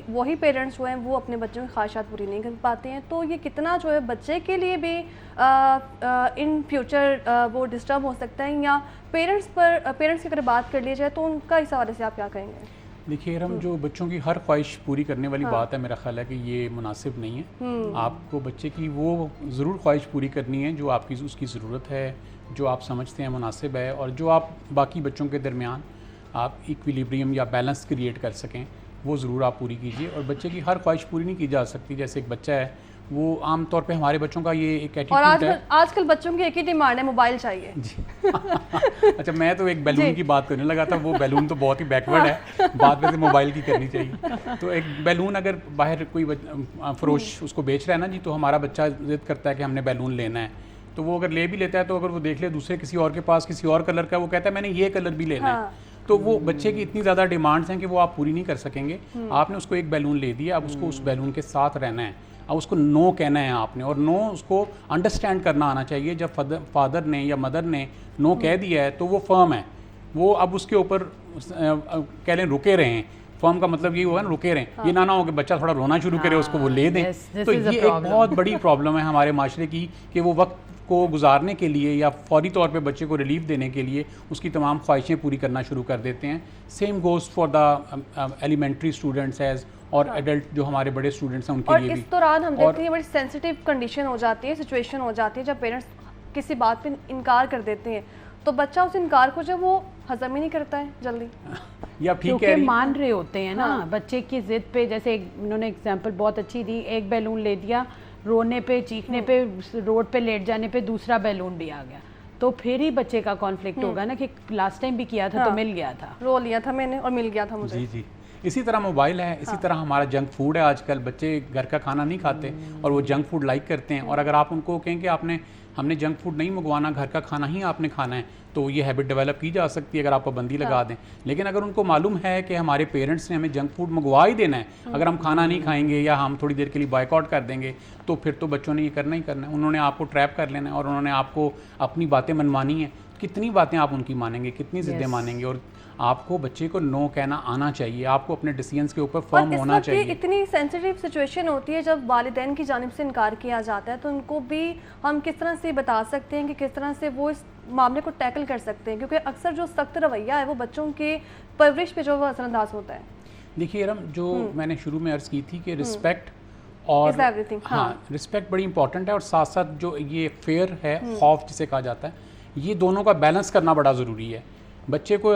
वही पेरेंट्स जो हैं वो अपने बच्चों की ख्वाहिशात पूरी नहीं कर पाते हैं। तो ये कितना जो है बच्चे के लिए भी इन फ्यूचर वो डिस्टर्ब हो सकता है, या पेरेंट्स की अगर बात कर ली जाए तो उनका इस हवाले से आप क्या कहेंगे? देखिए हम जो बच्चों की हर ख्वाहिश पूरी करने वाली बात है, मेरा ख्याल है कि ये मुनासिब नहीं है। आपको बच्चे की वो ज़रूर ख्वाहिश पूरी करनी है जो आपकी उसकी ज़रूरत है, जो आप समझते हैं मुनासिब है, और जो आप बाकी बच्चों के दरमियान आप इक्विलिब्रियम या बैलेंस क्रिएट कर सकें, वो ज़रूर आप पूरी कीजिए। और बच्चे की हर ख्वाहिश पूरी नहीं की जा सकती। जैसे एक बच्चा है, वो आम तौर पे हमारे बच्चों का ये एक एटीट्यूड है, आजकल बच्चों की एक ही डिमांड है, मोबाइल चाहिए जी। अच्छा, मैं तो एक बैलून की बात करने लगा था, वो बैलून तो बहुत ही बैकवर्ड है, बात वैसे मोबाइल की करनी चाहिए। तो एक बैलून अगर बाहर कोई फरोश उसको बेच रहा है ना जी, तो हमारा बच्चा जिद करता है कि हमने बैलून लेना है, तो वो अगर ले भी लेता है तो अगर वो देख ले दूसरे किसी और के पास किसी और कलर का, वो कहता है मैंने ये कलर भी लेना है। तो वो बच्चे की इतनी ज़्यादा डिमांड्स हैं कि वो आप पूरी नहीं कर सकेंगे। आपने उसको एक बैलून ले दिया, अब उसको उस बैलून के साथ रहना है, अब उसको नो कहना है आपने, और नो उसको अंडरस्टैंड करना आना चाहिए। जब फादर ने या मदर ने नो कह दिया है तो वो फर्म है, वो अब उसके ऊपर कह लें रुके रहें। फर्म का मतलब ये हुआ ना, रुके रहें। ये ना हो कि बच्चा थोड़ा रोना शुरू करे, उसको वो ले दें। तो ये एक बहुत बड़ी प्रॉब्लम है हमारे माशरे की कि वो वक्त को गुजारने के लिए या फौरी तौर पे बच्चे को रिलीफ देने के लिए उसकी तमाम ख्वाहिशें पूरी करना शुरू कर देते हैं। Same goes for the elementary students age और एडल्ट जो हमारे बड़े स्टूडेंट्स हैं उनके और लिए भी। इस दौरान हम देखते हैं बड़ी सेंसिटिव कंडीशन हो जाती है, सिचुएशन हो जाती है जब पेरेंट्स किसी बात पे इनकार कर देते हैं, तो बच्चा उस इनकार को जब वो हजम ही नहीं करता है जल्दी, या ठीक क्योंकि है मान रहे होते हैं ना। हाँ। बच्चे की जिद पे, जैसे उन्होंने एग्जांपल बहुत अच्छी दी, एक बैलून ले दिया, रोने पे चीखने पे रोड पे लेट जाने पे दूसरा बैलून भी आ गया, तो फिर ही बच्चे का कॉन्फ्लिक्ट होगा ना कि लास्ट टाइम भी किया था तो मिल गया था, रो लिया था मैंने और मिल गया था मुझे। जी जी। इसी तरह मोबाइल है, इसी तरह हमारा जंक फूड है। आजकल बच्चे घर का खाना नहीं खाते और वो जंक फूड लाइक करते हैं, और अगर आप उनको कहें कि हमने जंक फूड नहीं मंगवाना, घर का खाना ही आपने खाना है, तो ये हैबिट डेवलप की जा सकती है अगर आप पाबंदी लगा दें। लेकिन अगर उनको मालूम है कि हमारे पेरेंट्स ने हमें जंक फूड मंगवा ही देना है, अगर हम खाना नहीं खाएंगे या हम थोड़ी देर के लिए बॉयकॉट कर देंगे, तो फिर तो बच्चों ने ये करना ही करना है। उन्होंने आपको ट्रैप कर लेना है और उन्होंने आपको अपनी बातें मनवानी है। कितनी बातें आप उनकी मानेंगे, कितनी जिद्दें मानेंगे? और आपको बच्चे को नो कहना आना चाहिए, आपको अपने डिसीजंस के ऊपर फर्म होना चाहिए। इतनी सेंसिटिव सिचुएशन होती है जब वालिदैन की जानिब से इनकार किया जाता है, तो उनको भी हम किस तरह से बता सकते हैं कि किस तरह से वो इस मामले को टैकल कर सकते हैं, क्योंकि अक्सर जो सख्त रवैया है वो बच्चों के परवरिश पे जो वो असरअंदाज होता है। देखिए रम, जो मैंने शुरू में अर्ज़ की थी कि रिस्पेक्ट और Is everything, हाँ, रिस्पेक्ट बड़ी इंपॉर्टेंट है, और साथ साथ जो ये फेयर है, खौफ जिसे कहा जाता है, ये दोनों का बैलेंस करना बड़ा ज़रूरी है। बच्चे को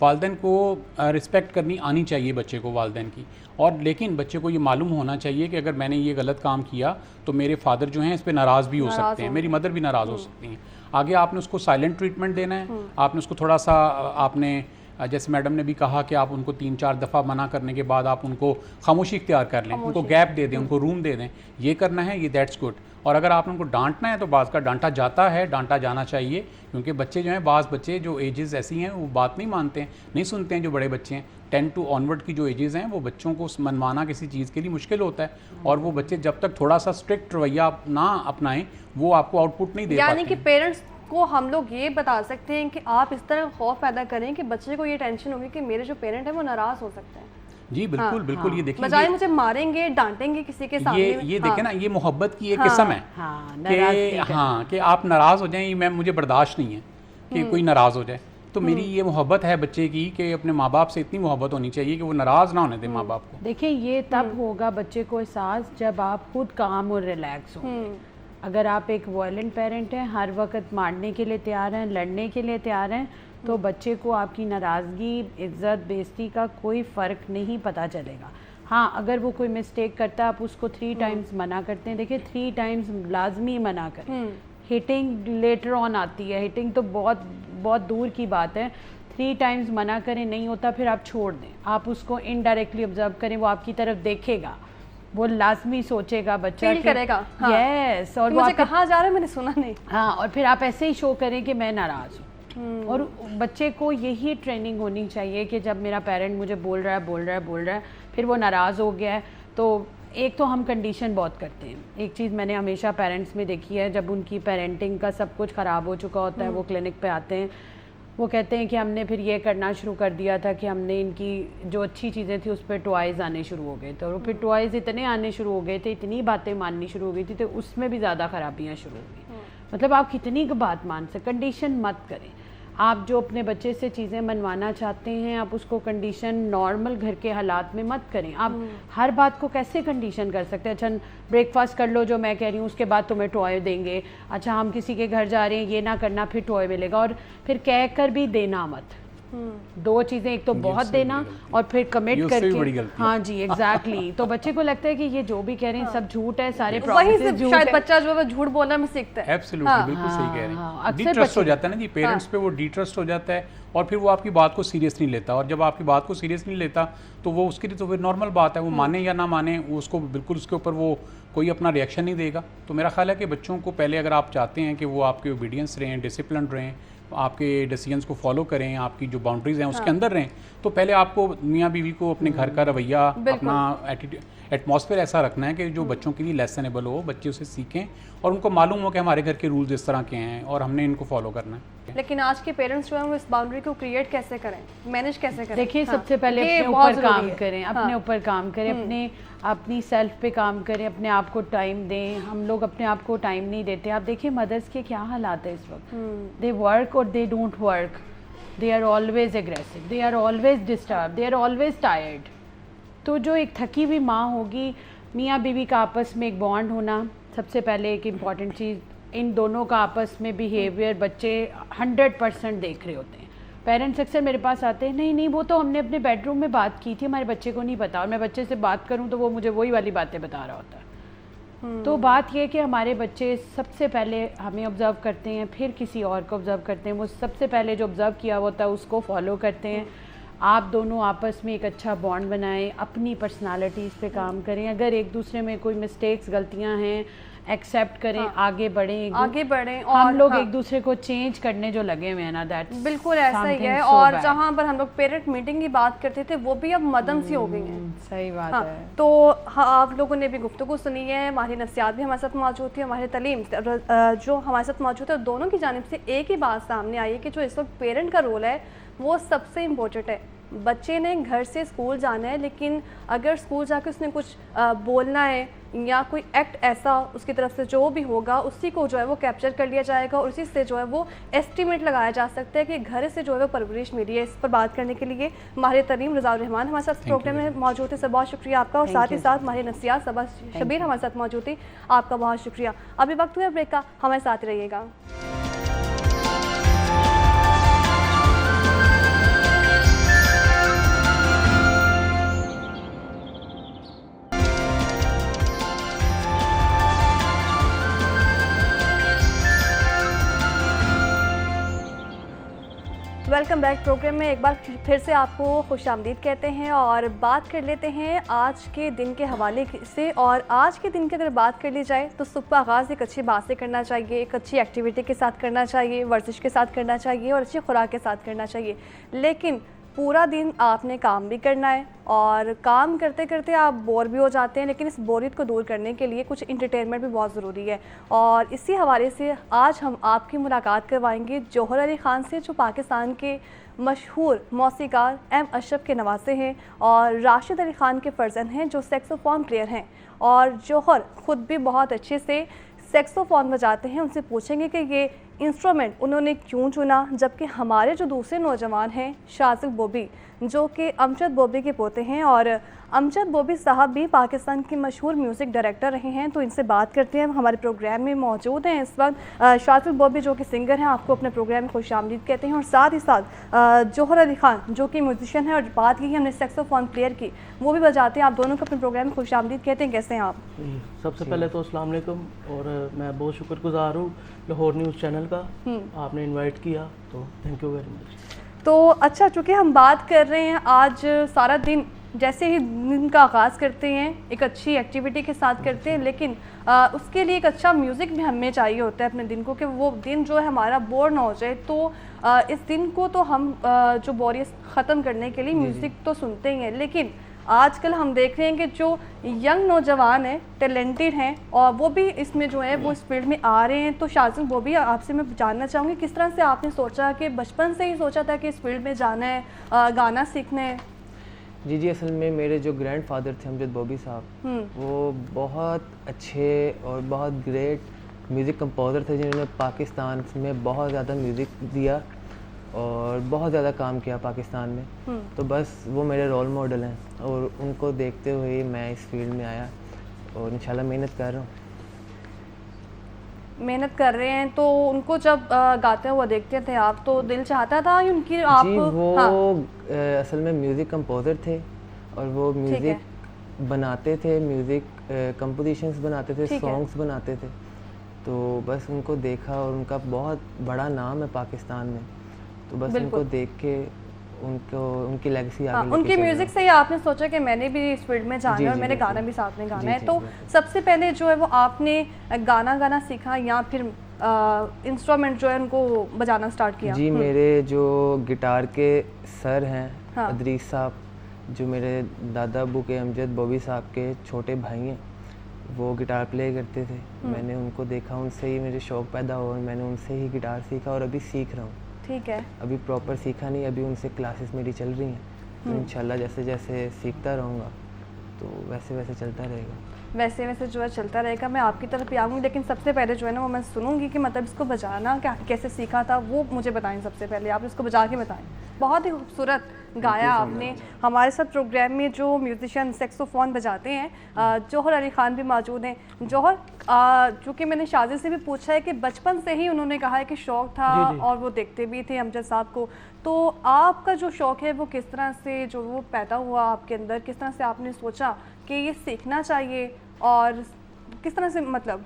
वालिदैन को रिस्पेक्ट करनी आनी चाहिए बच्चे को वालिदैन की, और लेकिन बच्चे को ये मालूम होना चाहिए कि अगर मैंने ये गलत काम किया तो मेरे फादर जो हैं इस पे नाराज़ भी हो सकते हैं, मेरी मदर भी नाराज़ हो सकती हैं। आगे आपने उसको साइलेंट ट्रीटमेंट देना है, आपने उसको थोड़ा सा आपने जैसे मैडम ने भी कहा कि आप उनको 3-4 दफ़ा मना करने के बाद आप उनको खामोशी इख्तियार कर लें, उनको गैप दे दें, उनको रूम दे दें, ये करना है, ये दैट्स गुड। और अगर आपने उनको डांटना है तो बाज़ का डांटा जाता है, डांटा जाना चाहिए, क्योंकि बच्चे जो हैं, बाज़ बच्चे जो एजेस ऐसी हैं वो बात नहीं मानते हैं, नहीं सुनते हैं। जो बड़े बच्चे हैं 10 टू ऑनवर्ड की जो एजेस हैं, वो बच्चों को मनवाना किसी चीज़ के लिए मुश्किल होता है, और वो बच्चे जब तक थोड़ा सा स्ट्रिक्ट रवैया ना अपनाएं वो आपको आउटपुट नहीं दे पाते। यानी कि पेरेंट्स को हम लोग ये बता सकते हैं कि आप इस तरह खौफ पैदा करें कि बच्चे को ये टेंशन होगी कि मेरे जो पेरेंट हैं वो नाराज़ हो सकते हैं। जी बिल्कुल बिल्कुल, ये देखिए, बजाय मुझे मारेंगे डांटेंगे किसी के सामने, ये देखें ना, ये मोहब्बत की एक किस्म है कि आप नाराज़ हो जाएं, ये मैम मुझे बर्दाश्त नहीं है कि कोई नाराज़ हो जाए। तो मेरी ये मोहब्बत है बच्चे की कि अपने माँ बाप से इतनी मोहब्बत होनी चाहिए कि वो नाराज़ ना होने दें माँ बाप को। देखिए ये तब होगा बच्चे को एहसास जब आप खुद काम और रिलैक्स होंगे। अगर आप एक वायलेंट पेरेंट हैं, हर वक्त मारने के लिए तैयार हैं, लड़ने के लिए तैयार हैं, तो बच्चे को आपकी नाराज़गी, इज्जत, बेइज्जती का कोई फ़र्क नहीं पता चलेगा। हाँ, अगर वो कोई मिस्टेक करता है आप उसको 3 टाइम्स मना करते हैं। देखिए 3 टाइम्स लाजमी मना करें। हिटिंग लेटर ऑन आती है, हिटिंग तो बहुत बहुत दूर की बात है। 3 टाइम्स मना करें, नहीं होता फिर आप छोड़ दें। आप उसको इनडायरेक्टली ऑब्जर्व करें, वो आपकी तरफ देखेगा, वो लाजमी सोचेगा बच्चा फील करेगा, हाँ, यस, और वो मुझे कहाँ जा रहा है मैंने सुना नहीं। हाँ, और फिर आप ऐसे ही शो करें कि मैं नाराज़ हूँ। और बच्चे को यही ट्रेनिंग होनी चाहिए कि जब मेरा पेरेंट मुझे बोल रहा है फिर वो नाराज़ हो गया है, तो एक तो हम कंडीशन बहुत करते हैं। एक चीज़ मैंने हमेशा पेरेंट्स में देखी है, जब उनकी पेरेंटिंग का सब कुछ ख़राब हो चुका होता है, वो क्लिनिक पे आते हैं, वो कहते हैं कि हमने फिर ये करना शुरू कर दिया था कि हमने इनकी जो अच्छी चीज़ें थी उस पर टॉयज़ आने शुरू हो गए थे, और फिर टॉयज़ इतने आने शुरू हो गए थे, इतनी बातें माननी शुरू हो गई थी, तो उसमें भी ज़्यादा ख़राबियाँ शुरू हो गई। मतलब आप कितनी की बात मान सकते, कंडीशन मत करें। आप जो अपने बच्चे से चीज़ें मनवाना चाहते हैं, आप उसको कंडीशन नॉर्मल घर के हालात में मत करें। आप हर बात को कैसे कंडीशन कर सकते हैं? अच्छा ब्रेकफास्ट कर लो जो मैं कह रही हूँ, उसके बाद तुम्हें टॉय देंगे। अच्छा हम किसी के घर जा रहे हैं, ये ना करना, फिर टॉय मिलेगा, और फिर कह कर भी देना मत। 2 चीज़ें, एक तो बहुत देना और फिर कमिट करके, हाँ जी एग्जैक्टली। तो बच्चे को लगता है कि ये जो भी कह रहे हैं सब झूठ है, सारे वही से शायद बच्चा जो है झूठ बोलना में सीखता है। एब्सोल्युटली, बिल्कुल सही कह रहे हैं। डिट्रस्ट हो जाता है ना जी पेरेंट्स पे, वो डिट्रस्ट हो जाता है, और फिर वो आपकी बात को सीरियस नहीं लेता, और जब आपकी बात को सीरियस नहीं लेता तो वो उसके लिए तो फिर नॉर्मल बात है, वो माने या ना माने, वो उसको बिल्कुल उसके ऊपर वो कोई अपना रिएक्शन नहीं देगा। तो मेरा ख्याल है कि बच्चों को पहले, अगर आप चाहते हैं कि वो आपके ओबीडियंस रहें, डिसिप्लिन रहें, आपके डिसीजंस को फॉलो करें, आपकी जो बाउंड्रीज हैं उसके अंदर रहें, तो पहले आपको मियाँ बीवी को अपने घर का रवैया, अपना एटमॉस्फेयर ऐसा रखना है कि जो बच्चों के लिए लेसनेबल हो, बच्चे उसे सीखें और उनको मालूम हो कि हमारे घर के रूल्स इस तरह के हैं और हमने इनको फॉलो करना है। लेकिन आज के पेरेंट्स जो हैं वो इस बाउंड्री को क्रिएट कैसे करें, मैनेज कैसे करें? देखिए सबसे पहले अपने ऊपर काम करें, अपने ऊपर काम करें, अपनी सेल्फ पे काम करें, अपने आप को टाइम दें। हम लोग अपने आप को टाइम नहीं देते। आप देखिए मदर्स के क्या हालात है इस वक्त, दे वर्क और they don't work, they are always aggressive, they are always disturb, they are always tired. तो जो एक थकी हुई माँ होगी, मियाँ बीवी का आपस में एक बॉन्ड होना सबसे पहले एक इम्पॉर्टेंट चीज़। इन दोनों का आपस में बिहेवियर बच्चे 100% देख रहे होते हैं। पेरेंट्स अक्सर मेरे पास आते हैं, नहीं वो तो हमने अपने बेडरूम में बात की थी, हमारे बच्चे को नहीं पता, और मैं बच्चे से बात करूं तो वो मुझे वही वाली बातें बता रहा होता है। तो बात ये है कि हमारे बच्चे सबसे पहले हमें ऑब्ज़र्व करते हैं, फिर किसी और को ऑब्ज़र्व करते हैं। वो सबसे पहले जो ऑब्ज़र्व किया होता है उसको फॉलो करते हैं। आप दोनों आपस में एक अच्छा बॉन्ड बनाएं, अपनी पर्सनालिटीज़ पे काम करें। अगर एक दूसरे में कोई मिस्टेक्स, गलतियां हैं, एक्सेप्ट करें, आगे बढ़ें और हम लोग एक दूसरे को चेंज करने जो लगे हुए हैं ना, दैट्स बिल्कुल ऐसा ही है। और जहाँ पर हम लोग पेरेंट मीटिंग की बात करते थे वो भी अब मदम सी हो गई हैं। सही बात है। तो आप लोगों ने भी गुफ्तगू सुनी है, हमारी नफ्सियात भी हमारे साथ मौजूद थी, हमारी तलीम जो हमारे साथ मौजूद है, दोनों की जानिब से एक ही बात सामने आई है कि जो इस वक्त पेरेंट का रोल है वो सबसे इम्पोर्टेंट है। बच्चे ने घर से स्कूल जाना है, लेकिन अगर स्कूल जाकर उसने कुछ बोलना है, या कोई एक्ट ऐसा उसकी तरफ से जो भी होगा उसी को जो है वो कैप्चर कर लिया जाएगा और उसी से जो है वो एस्टीमेट लगाया जा सकता है कि घर से जो है वो परवरिश मिली है। इस पर बात करने के लिए माहिर तरीम रज़ा रहमान हमारे साथ प्रोग्राम में मौजूद है, सर बहुत शुक्रिया आपका। और साथ ही साथ माहिर नफ्सियात सबा शबीर हमारे साथ मौजूद थी, आपका बहुत शुक्रिया। अभी वक्त हुआ ब्रेक का, हमारे साथ रहिएगा। वेलकम बैक प्रोग्राम में एक बार फिर से आपको खुशामदीद कहते हैं और बात कर लेते हैं आज के दिन के हवाले से। और आज के दिन की अगर बात कर ली जाए तो सुबह आगाज़ एक अच्छी बात से करना चाहिए, एक अच्छी एक्टिविटी के साथ करना चाहिए, वर्जिश के साथ करना चाहिए और अच्छी खुराक के साथ करना चाहिए। लेकिन पूरा दिन आपने काम भी करना है और काम करते करते आप बोर भी हो जाते हैं, लेकिन इस बोरियत को दूर करने के लिए कुछ इंटरटेनमेंट भी बहुत ज़रूरी है। और इसी हवाले से आज हम आपकी मुलाकात करवाएंगे जौहर अली ख़ान से, जो पाकिस्तान के मशहूर मौसीकार एम अशरफ के नवासे हैं और राशिद अली ख़ान के फ़र्जंद हैं जो सैक्सोफोन प्लेयर हैं। और जौहर ख़ुद भी बहुत अच्छे से सैक्सोफोन बजाते हैं। उनसे पूछेंगे कि ये इंस्ट्रूमेंट उन्होंने क्यों चुना, जबकि हमारे जो दूसरे नौजवान हैं शाजिल बॉबी जो कि अमजद बॉबी के पोते हैं और अमजद बॉबी साहब भी पाकिस्तान के मशहूर म्यूज़िक डायरेक्टर रहे हैं, तो इनसे बात करते हैं। हमारे प्रोग्राम में मौजूद हैं इस वक्त शाजिल बॉबी जो कि सिंगर हैं, आपको अपने प्रोग्राम में खुशामदीद कहते हैं। और साथ ही साथ जौहर अली ख़ान जो कि म्यूजिशियन है और बात की हमने सैक्सोफोन प्लेयर की, वो भी बजाते हैं। आप दोनों को अपने प्रोग्राम में खुशामदीद कहते हैं। कैसे हैं आप? सबसे पहले तो अस्सलाम वालेकुम, और मैं बहुत शुक्रगुजार हूँ लाहौर न्यूज़ चैनल का, आपने इनवाइट किया तो थैंक यू वेरी मच। तो अच्छा, चूँकि हम बात कर रहे हैं आज सारा दिन जैसे ही दिन का आगाज़ करते हैं एक अच्छी एक्टिविटी के साथ करते हैं, लेकिन उसके लिए एक अच्छा म्यूज़िक भी हमें चाहिए होता है अपने दिन को, कि वो दिन जो है हमारा बोर ना हो जाए। तो इस दिन को तो हम जो बोरियत ख़त्म करने के लिए म्यूज़िक तो सुनते ही हैं, लेकिन आजकल हम देख रहे हैं कि जो यंग नौजवान हैं, टैलेंटेड हैं और वो भी इसमें जो है वो इस फील्ड में आ रहे हैं। तो शाजिल बॉबी आपसे मैं जानना चाहूँगी किस तरह से आपने सोचा, कि बचपन से ही सोचा था कि इस फील्ड में जाना है, गाना सीखना है? जी, असल में मेरे जो ग्रैंड फादर थे अमजद बॉबी साहब, वो बहुत अच्छे और बहुत ग्रेट म्यूज़िक कंपोज़र थे जिन्होंने पाकिस्तान में बहुत ज़्यादा म्यूज़िक दिया और बहुत ज़्यादा काम किया पाकिस्तान में। तो बस वो मेरे रोल मॉडल हैं और उनको देखते हुए मैं इस फील्ड में आया और इंशाल्लाह मेहनत कर रहा हूँ। मेहनत कर रहे हैं तो उनको जब गाते हुए देखते थे आप, तो दिल चाहता था उनकी आप? जी, वो हाँ। असल में म्यूज़िक कंपोज़र थे और वो म्यूज़िक बनाते थे, म्यूज़िक कंपोजिशंस बनाते थे, सॉन्ग्स बनाते थे। तो बस उनको देखा और उनका बहुत बड़ा नाम है पाकिस्तान में, तो बस उनको देख के उनकी लेगेसी आगे लेके उनके चल म्यूजिक से ही आपने सोचा कि मैंने भी इस फील्ड में जाना है और मैंने गाना भी साथ में गाना है। तो सबसे पहले जो है वो आपने गाना सीखा या फिर इंस्ट्रूमेंट जो है उनको बजाना स्टार्ट किया? जी, मेरे जो गिटार के सर हैं अदरीस साहब, जो मेरे दादा अबू के अमजद बॉबी साहब के छोटे भाई हैं, वो गिटार प्ले करते थे। मैंने उनको देखा, उनसे ही मेरे शौक़ पैदा हुआ और मैंने उनसे ही गिटार सीखा और अभी सीख रहा हूँ। ठीक है। अभी प्रॉपर सीखा नहीं, अभी उनसे क्लासेस मेरी चल रही हैं, तो इंशाल्लाह जैसे जैसे सीखता रहूँगा तो वैसे वैसे चलता रहेगा। वैसे वैसे जो है चलता रहेगा। मैं आपकी तरफ भी आऊँगी, लेकिन सबसे पहले जो है ना वो मैं सुनूंगी कि मतलब इसको बजाना कैसे सीखा था, वो मुझे बताएं। सबसे पहले आप इसको बजा के बताएं। बहुत ही खूबसूरत गाया आपने। हमारे साथ प्रोग्राम में जो म्यूजिशियन सैक्सोफोन बजाते हैं जौहर अली ख़ान भी मौजूद हैं। जौहर, चूँकि मैंने शाजिल से भी पूछा है कि बचपन से ही उन्होंने कहा है कि शौक़ था और वो देखते भी थे अमजद साहब को, तो आपका जो शौक़ है वो किस तरह से जो वो पैदा हुआ आपके अंदर, किस तरह से आपने सोचा कि ये सीखना चाहिए और किस तरह से मतलब?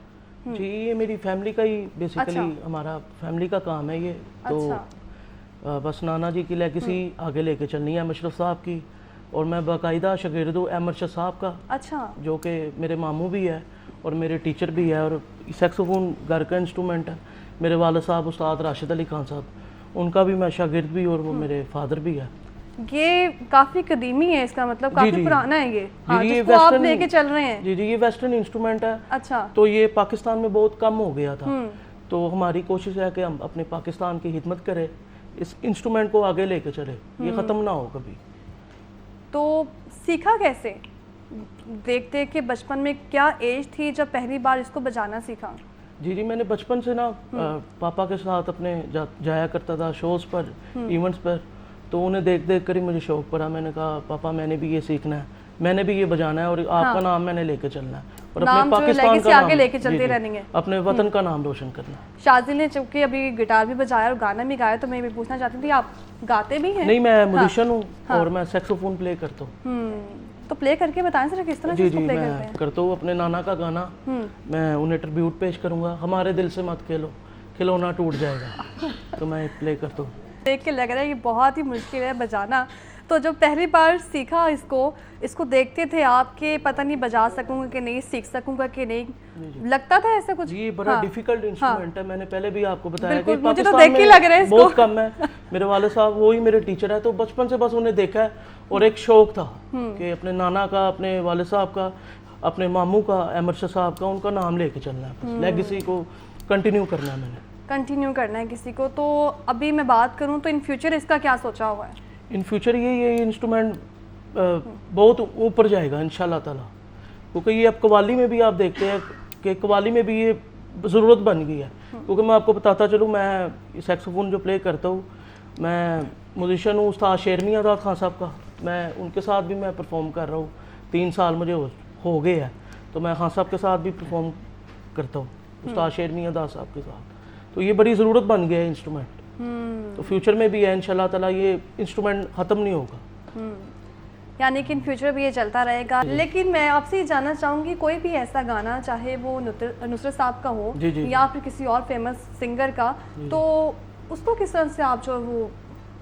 जी, ये मेरी फैमिली का ही बेसिकली हमारा फैमिली का काम है ये। तो बस नाना जी की लेगेसी आगे लेके चलनी है अशरफ साहब की, और मैं बाकायदा शागिर्द हूँ एम अरशद साहब का। अच्छा। जो कि मेरे मामू भी है और मेरे टीचर भी है, और सैक्सोफोन घर का इंस्ट्रूमेंट है। मेरे वालिद साहब उस्ताद राशिद अली खान साहब, उनका भी मैं शागिर्द भी और वो मेरे फादर भी है। ये काफ़ी कदीमी है, इसका मतलब काफ़ी पुराना है ये। हाँ, ये जिसको आप लेके चल रहे हैं। जी, ये वेस्टर्न इंस्ट्रूमेंट है। अच्छा। तो ये पाकिस्तान में बहुत कम हो गया था, तो हमारी कोशिश है कि हम अपने पाकिस्तान की खिदमत करें, इस इंस्ट्रूमेंट को आगे लेके चले, ये ख़त्म ना हो कभी। तो सीखा कैसे? देखते कि बचपन में क्या एज थी जब पहली बार इसको बजाना सीखा? जी, मैंने बचपन से ना पापा के साथ अपने जाया करता था शोज़ पर, इवेंट्स पर, तो उन्हें देख देख कर ही मुझे शौक पड़ा। मैंने कहा पापा मैंने भी ये सीखना है, मैंने भी ये बजाना है और आपका नाम मैंने लेके चलना है और अपने पाकिस्तान का आगे नाम लेके चलते रहनी है, अपने वतन का नाम रोशन करना है। शाजिल ने चूंकि अभी गिटार भी बजाया और गाना भी गाया, तो मैं भी पूछना चाहती थी आप गाते भी हैं? नहीं, मैं म्यूजिशियन हूँ और मैं सैक्सोफोन प्ले करता हूँ। तो प्ले करके बताएं सर किस तरह से इसको प्ले करते मैं हैं? करता हूँ अपने नाना का गाना, मैं उन्हें ट्रिब्यूट पेश करूँगा, हमारे दिल से मत खेलो खिलौना टूट जाएगा, तो मैं प्ले करता हूँ। देख के लग रहा है ये बहुत ही मुश्किल है बजाना। तो जब पहली बार सीखा इसको देखते थे आपके पता नहीं बजा सकूंगा कि नहीं, सीख सकूंगा कि नहीं, लगता था ऐसा कुछ? ये बड़ा डिफिकल्ट इंस्ट्रूमेंट है, मैंने पहले भी आपको बताया कि मुझे तो पाकिस्तान देख के में लग रहा है इसको। बहुत कम है। मेरे वाले साहब वो ही मेरे टीचर है, तो बचपन से बस उन्हें देखा है और एक शौक था कि अपने नाना का, अपने वाले साहब का, अपने मामू का, अहमद शाह साहब का, उनका नाम लेके चलना है, लेगेसी को कंटिन्यू करना है, मैंने कंटिन्यू करना है किसी को। तो अभी मैं बात करूं तो इन फ्यूचर इसका क्या सोचा हुआ है? इन फ्यूचर ये इंस्ट्रूमेंट बहुत ऊपर जाएगा इंशाल्लाह ताला, क्योंकि ये अब कव्वाली में भी आप देखते हैं कि कव्वाली में भी ये ज़रूरत बन गई है। क्योंकि मैं आपको बताता चलूँ, मैं सैक्सोफोन जो प्ले करता हूँ, मैं म्यूजिशियन हूँ उस्ताद शेरनी आज़ाद खान साहब का, मैं उनके साथ भी मैं परफॉर्म कर रहा हूँ, 3 साल मुझे हो गए हैं, तो मैं खान साहब के साथ भी परफॉर्म करता हूँ, उस्ताद शेरनी आज़ाद साहब के साथ। तो ये बड़ी ज़रूरत बन गया है इंस्ट्रूमेंट, तो फ्यूचर में भी है इंशाल्लाह ताला, ये इंस्ट्रूमेंट ख़त्म नहीं होगा, यानी कि इन फ्यूचर भी ये चलता रहेगा। लेकिन मैं आपसे ये जानना चाहूँगी, कोई भी ऐसा गाना चाहे वो नुसरत साहब का हो या फिर किसी और फेमस सिंगर का, तो उसको किस तरह से आप जो वो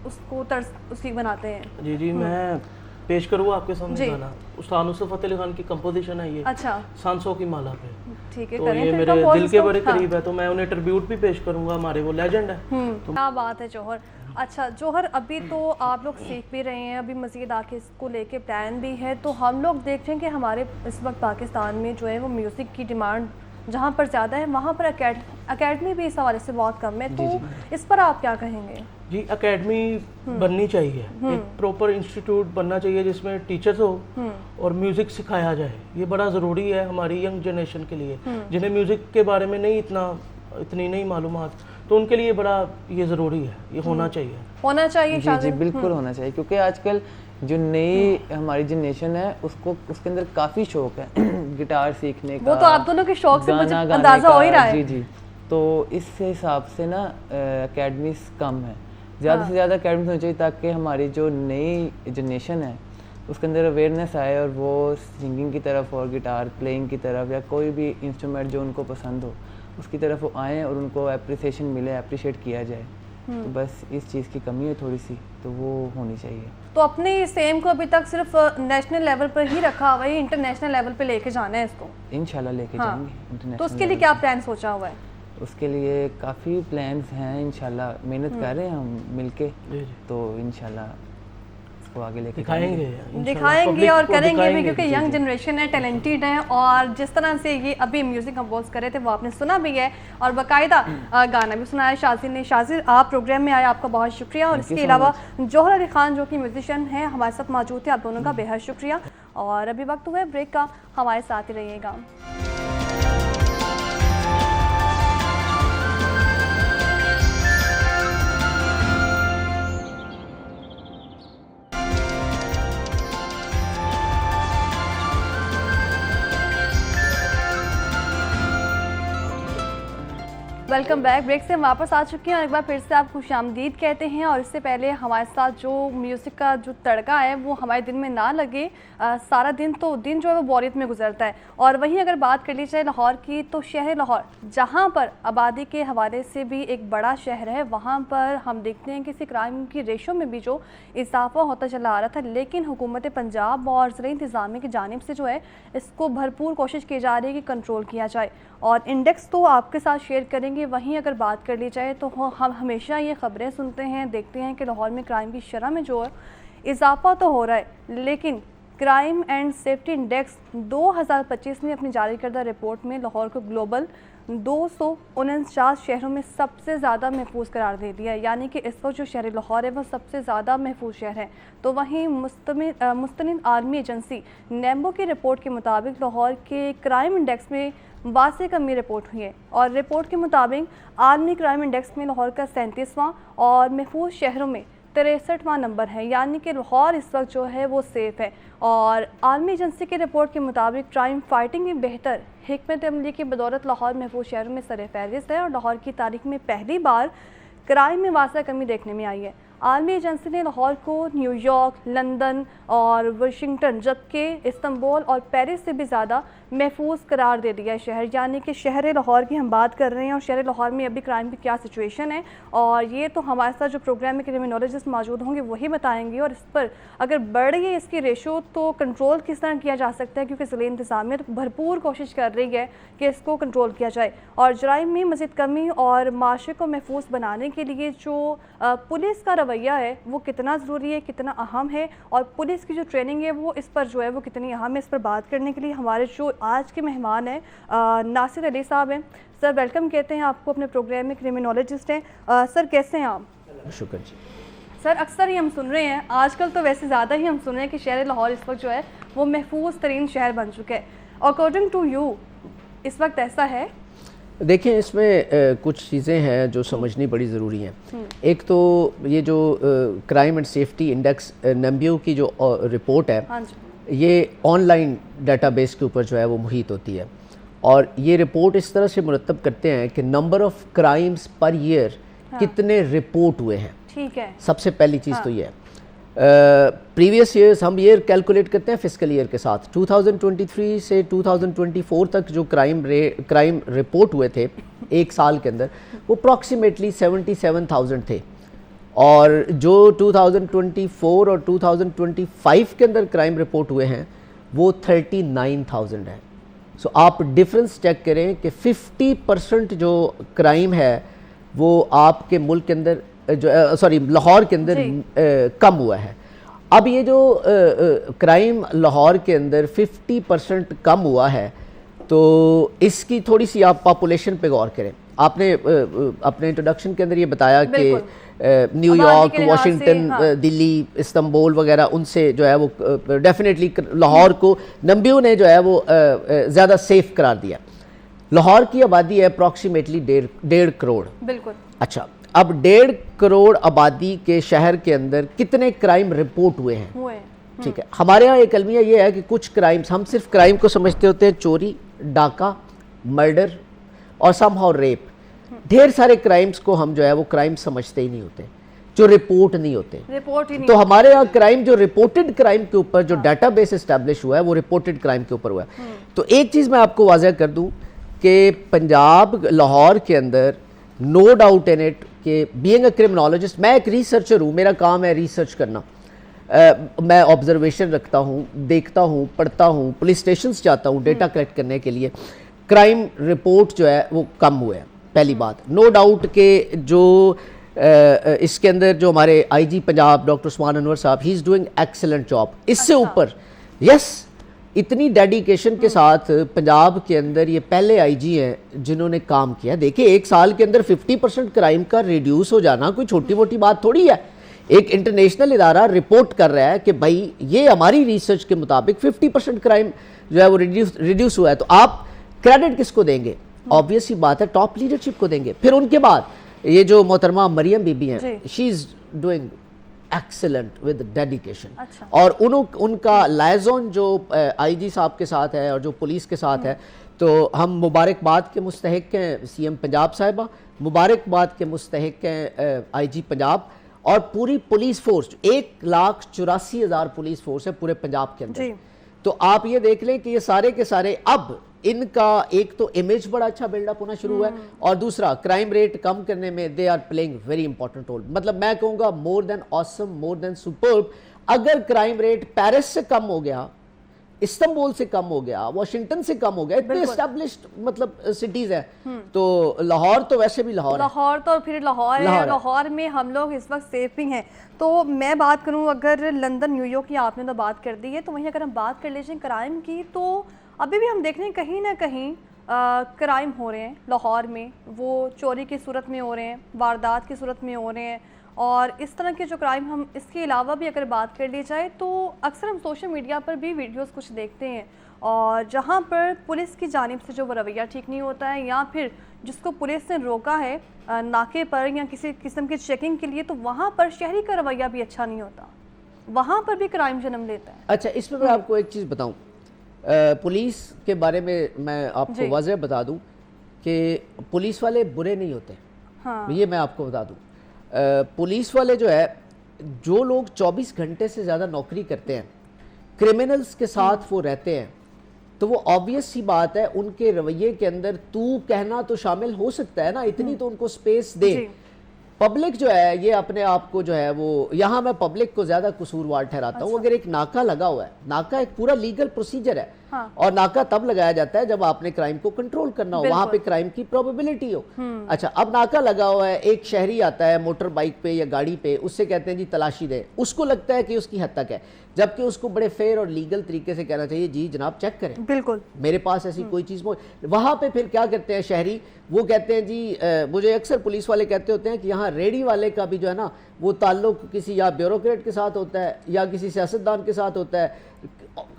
उसको तर्ज उसकी बनाते हैं? जी मैं पेश करूँ आपके सामने गाना, उस्ताद नुसरत फ़तेह अली खान की कंपोजिशन है ये, अच्छा, सांसों की माला पे। ठीक है, तो करें ये फिर मेरे compose दिल के इसको। बड़े करीब है, तो मैं उन्हें ट्रिब्यूट भी पेश करूंगा, हमारे वो लेजेंड है। तो क्या बात है जौहर। अच्छा जौहर, अभी तो आप लोग सीख भी रहे हैं, अभी मज़ीद आके इसको लेके प्लान भी है, तो हम लोग देख रहे हैं कि हमारे इस वक्त पाकिस्तान में जो है वो म्यूज़िक की डिमांड जहाँ पर ज़्यादा है वहाँ पर अकेडमी भी इस हवाले से बहुत कम है, तो इस पर आप क्या कहेंगे? जी एकेडमी बननी चाहिए, एक प्रॉपर इंस्टीट्यूट बनना चाहिए जिसमें टीचर्स हो और म्यूज़िक सिखाया जाए। ये बड़ा ज़रूरी है हमारी यंग जनरेशन के लिए, जिन्हें म्यूज़िक के बारे में इतनी नहीं मालूमात, तो उनके लिए बड़ा ये ज़रूरी है, ये होना चाहिए। जी बिल्कुल होना चाहिए, क्योंकि आजकल जो नई हमारी जनरेशन है उसके अंदर काफ़ी शौक है गिटार सीखने का। वो तो आप दोनों के शौक से मुझे अंदाज़ा हो ही रहा है। जी तो इस हिसाब से ना एकेडमीज कम है, ज़्यादा से ज़्यादा एकेडमीज होनी चाहिए ताकि हमारी जो नई जनरेशन है उसके अंदर अवेयरनेस आए और वो सिंगिंग की तरफ और गिटार प्लेइंग की तरफ या कोई भी इंस्ट्रूमेंट जो उनको पसंद हो उसकी तरफ वो आएँ और उनको अप्रिसिएशन मिले, अप्रिशिएट किया जाए। तो बस इस चीज़ की कमी है थोड़ी सी, तो वो होनी चाहिए। तो अपने सेम को अभी तक सिर्फ नेशनल लेवल पर ही रखा हुआ है, इंटरनेशनल लेवल पे लेके जाना है इसको? इंशाल्लाह लेके जाएंगे इंटरनेशनल। तो उसके लिए क्या प्लान सोचा हुआ है? उसके लिए काफ़ी प्लान्स हैं, इंशाल्लाह मेहनत कर रहे हैं हम मिलके, तो इंशाल्लाह इसको आगे लेके दिखाएंगे और करेंगे भी, क्योंकि यंग जनरेशन है, टैलेंटेड है, और जिस तरह से ये अभी म्यूज़िक कंपोज करे थे वो आपने सुना भी है और बाकायदा गाना भी सुनाया शाजिल ने। शाजिल, आप प्रोग्राम में आए, आपका बहुत शुक्रिया। और इसके अलावा जौहर अली खान जो कि म्यूजिशियन है हमारे साथ मौजूद थे, आप दोनों का बेहद शुक्रिया। और अभी वक्त हुआ है ब्रेक का, हमारे साथ ही रहिएगा। Welcome back. ब्रेक से हम वापस आ चुके हैं और एक बार फिर से आप खुशामदीद कहते हैं। और इससे पहले हमारे साथ जो म्यूज़िक का जो तड़का है वो हमारे दिन में ना लगे, सारा दिन जो है वो बोरियत में गुजरता है। और वहीं अगर बात कर ली जाए लाहौर की, तो शहर लाहौर जहां पर आबादी के हवाले से भी एक बड़ा शहर है, वहां पर हम देखते हैं कि इसी क्राइम की रेशो में भी जो इजाफा होता चला आ रहा था, लेकिन हुकूमत पंजाब और ज़राई इंतज़ामिया की जानिब से जो है इसको भरपूर कोशिश की जा रही है कि कंट्रोल किया जाए। और इंडेक्स तो आपके साथ शेयर करेंगे। वहीं अगर बात कर ली जाए तो हम हमेशा ये ख़बरें सुनते हैं, देखते हैं कि लाहौर में क्राइम की शरह में जो है इजाफा तो हो रहा है, लेकिन क्राइम एंड सेफ्टी इंडेक्स 2025 में अपनी जारी करदा रिपोर्ट में लाहौर को ग्लोबल 249 शहरों में सबसे ज़्यादा महफूज करार दे दिया है, यानी कि इस वक्त जो शहर लाहौर है वो सबसे ज़्यादा महफूज शहर है। तो वहीं मुस्तनिद आर्मी एजेंसी नेम्बो की रिपोर्ट के मुताबिक लाहौर के क्राइम इंडेक्स में वासे कमी रिपोर्ट हुई है और रिपोर्ट के मुताबिक आर्मी क्राइम इंडेक्स में लाहौर का 37वां और महफूज शहरों में 63वां नंबर है, यानी कि लाहौर इस वक्त जो है वो सेफ़ है। और आर्मी एजेंसी की रिपोर्ट के मुताबिक क्राइम फाइटिंग में बेहतर हिकमत अमली की बदौलत लाहौर महफूज शहरों में सर-ए-फ़हरिस्त है और लाहौर की तारीख में पहली बार क्राइम में वासा कमी देखने में आई है। आर्मी एजेंसी ने लाहौर को न्यूयॉर्क, लंदन और वाशिंगटन जबकि इस्तांबुल और पेरिस से भी ज़्यादा महफूज करार दे दिया है शहर, यानी कि शहर लाहौर की हम बात कर रहे हैं और शहर लाहौर में अभी क्राइम की क्या सिचुएशन है और ये तो हमारे साथ जो प्रोग्राम में क्रिमिनोलॉजिस्ट मौजूद होंगे वही बताएंगे और इस पर अगर बढ़ गई इसकी रेशो तो कंट्रोल किस तरह किया जा सकता है, क्योंकि ज़िले इंतज़ामिया भरपूर कोशिश कर रही है कि इसको कंट्रोल किया जाए और जराइम में मज़ीद कमी और माशरे को महफूज बनाने के लिए जो पुलिस का रवैया है वो कितना ज़रूरी है, कितना अहम है और पुलिस की जो ट्रेनिंग है वो इस पर जो है वो कितनी अहम है, इस पर बात करने के लिए हमारे जो आज के मेहमान हैं नासिर अली साहब हैं। सर वेलकम कहते हैं आपको अपने प्रोग्राम में, क्रिमिनोलॉजिस्ट हैं। सर कैसे हैं आप? शुक्र जी। सर अक्सर ही हम सुन रहे हैं, आजकल तो वैसे ज़्यादा ही हम सुन रहे हैं कि शहर लाहौर इस वक्त जो है वो महफूज तरीन शहर बन चुका है। अकॉर्डिंग टू यू इस वक्त ऐसा है? देखें इसमें कुछ चीज़ें हैं जो समझनी बड़ी ज़रूरी हैं। एक तो ये जो क्राइम एंड सेफ्टी इंडेक्स नम्बियो की जो रिपोर्ट है, हाँ जी, ये ऑनलाइन डाटाबेस के ऊपर जो है वो मुहित होती है और ये रिपोर्ट इस तरह से मुरतब करते हैं कि number of crimes per year कितने रिपोर्ट हुए हैं। ठीक है, सबसे पहली चीज़ तो ये है। प्रीवियस ईयर्स हम ईयर कैलकुलेट करते हैं फिस्कल ईयर के साथ। 2023 से 2024 तक जो क्राइम रिपोर्ट हुए थे एक साल के अंदर वो अप्रॉक्सीमेटली 77,000 थे और जो 2024 और 2025 के अंदर क्राइम रिपोर्ट हुए हैं वो 39,000 है। सो आप डिफरेंस चेक करें कि 50% जो क्राइम है वो आपके मुल्क के अंदर जो लाहौर के अंदर कम हुआ है। अब ये जो क्राइम लाहौर के अंदर 50% कम हुआ है तो इसकी थोड़ी सी आप पॉपुलेशन पे गौर करें। आपने अपने इंट्रोडक्शन के अंदर ये बताया कि न्यूयॉर्क, वाशिंगटन, दिल्ली, इस्तांबुल वगैरह उनसे जो है वो डेफिनेटली लाहौर को नम्बियो ने जो है वो ज़्यादा सेफ करार दिया। लाहौर की आबादी है अप्रॉक्सीमेटली 1.5 करोड़। बिल्कुल। अच्छा, अब 1.5 करोड़ आबादी के शहर के अंदर कितने क्राइम रिपोर्ट हुए हैं? ठीक है, हमारे यहाँ एक अलमिया ये है कि कुछ क्राइम्स हम सिर्फ क्राइम को समझते होते हैं, चोरी, डाका, मर्डर और समहाउ रेप। ढेर सारे क्राइम्स को हम जो है वो क्राइम समझते ही नहीं होते जो रिपोर्ट नहीं होते। रिपोर्ट ही नहीं तो हमारे यहाँ क्राइम जो रिपोर्टेड क्राइम के ऊपर जो डाटाबेस एस्टैब्लिश हुआ है वो रिपोर्टेड क्राइम के ऊपर हुआ है। तो एक चीज़ मैं आपको वाज़ह कर दूँ कि पंजाब लाहौर के अंदर नो डाउट इन इट कि बीइंग अ क्रिमिनोलॉजिस्ट, मैं एक रिसर्चर हूँ, मेरा काम है रिसर्च करना। मैं ऑब्जर्वेशन रखता हूँ, देखता हूँ, पढ़ता हूँ, पुलिस स्टेशंस जाता हूँ डेटा कलेक्ट करने के लिए। क्राइम रिपोर्ट जो है वो कम हुए हैं, पहली बात। नो डाउट के जो इसके अंदर जो हमारे आईजी पंजाब डॉक्टर उस्मान अनवर साहब, he is doing excellent job. इससे ऊपर यस, इतनी डेडिकेशन के साथ पंजाब के अंदर ये पहले आईजी हैं जिन्होंने काम किया। देखिए एक साल के अंदर 50% क्राइम का रिड्यूस हो जाना कोई छोटी मोटी बात थोड़ी है। एक इंटरनेशनल इदारा रिपोर्ट कर रहा है कि भाई ये हमारी रिसर्च के मुताबिक 50% क्राइम जो है वो रिड्यूस हुआ है। तो आप क्रेडिट किसको देंगे? ऑब्वियस ही बात है टॉप लीडरशिप को देंगे। फिर उनके बाद ये जो मोहतरमा मरियम बीबी हैं, she is doing excellent with dedication. अच्छा। और उनका लाइजोन जो आईजी साहब के साथ है और जो पुलिस के साथ है, तो हम मुबारकबाद के मुस्तहिक हैं सीएम पंजाब साहिबा, मुबारकबाद के मुस्तहिक हैं आईजी पंजाब और पूरी पुलिस फोर्स। 1,84,000 पुलिस फोर्स है पूरे पंजाब के अंदर। तो आप ये देख लें कि ये सारे के सारे अब इनका एक तो इमेज बड़ा अच्छा बिल्डअप होना शुरू हुआ है और दूसरा क्राइम रेट कम करने में they are playing very important role. मतलब मैं कहूँगा more than awesome, more than superb. अगर क्राइम रेट पेरिस से कम हो गया, इस्तांबुल से कम हो गया, वाशिंगटन से कम हो गया, इतने एस्टैब्लिश्ड मतलब सिटीज है, तो लाहौर तो वैसे भी लाहौर तो फिर लाहौर है। लाहौर में हम लोग इस वक्त सेफ भी हैं। तो मैं बात करूं, अगर लंदन, न्यूयॉर्क की आपने तो बात कर दी है, तो वहीं अगर हम बात कर लीजिए क्राइम की, तो अभी भी हम देख रहे हैं कहीं ना कहीं क्राइम हो रहे हैं लाहौर में, वो चोरी की सूरत में हो रहे हैं, वारदात की सूरत में हो रहे हैं, और इस तरह के जो क्राइम, हम इसके अलावा भी अगर बात कर ली जाए तो अक्सर हम सोशल मीडिया पर भी वीडियोस कुछ देखते हैं, और जहां पर पुलिस की जानिब से जो वो रवैया ठीक नहीं होता है, या फिर जिसको पुलिस ने रोका है नाके पर या किसी किस्म की चेकिंग के लिए, तो वहाँ पर शहरी का रवैया भी अच्छा नहीं होता, वहाँ पर भी क्राइम जन्म लेता है। अच्छा, इसमें मैं आपको एक चीज़ बताऊं, पुलिस के बारे में मैं आपको वाज़ेह बता दूं कि पुलिस वाले बुरे नहीं होते। हाँ। ये मैं आपको बता दूं, पुलिस वाले जो है, जो लोग 24 घंटे से ज़्यादा नौकरी करते हैं, क्रिमिनल्स के साथ वो रहते हैं, तो वो ऑब्वियस सी बात है उनके रवैये के अंदर तू कहना तो शामिल हो सकता है ना, इतनी तो उनको स्पेस दे। पब्लिक जो है ये अपने आप को जो है वो, यहाँ मैं पब्लिक को ज्यादा कसूरवार ठहराता हूँ। अगर एक नाका लगा हुआ है, नाका एक पूरा लीगल प्रोसीजर है, हाँ। और नाका तब लगाया जाता है जब आपने क्राइम को कंट्रोल करना हो, वहां पे क्राइम की प्रोबेबिलिटी हो। अच्छा, अब नाका लगा हुआ है, एक शहरी आता है मोटर बाइक पे या गाड़ी पे, उससे कहते हैं जी तलाशी दे, उसको लगता है कि उसकी हद तक है, जबकि उसको बड़े फेयर और लीगल तरीके से कहना चाहिए जी जनाब चेक करें, बिल्कुल मेरे पास ऐसी कोई चीज़। वहाँ पे फिर क्या करते हैं शहरी, वो कहते हैं जी मुझे अक्सर पुलिस वाले कहते होते हैं कि यहाँ रेडी वाले का भी जो है ना वो ताल्लुक किसी या ब्यूरोक्रेट के साथ होता है या किसी सियासतदान के साथ होता है,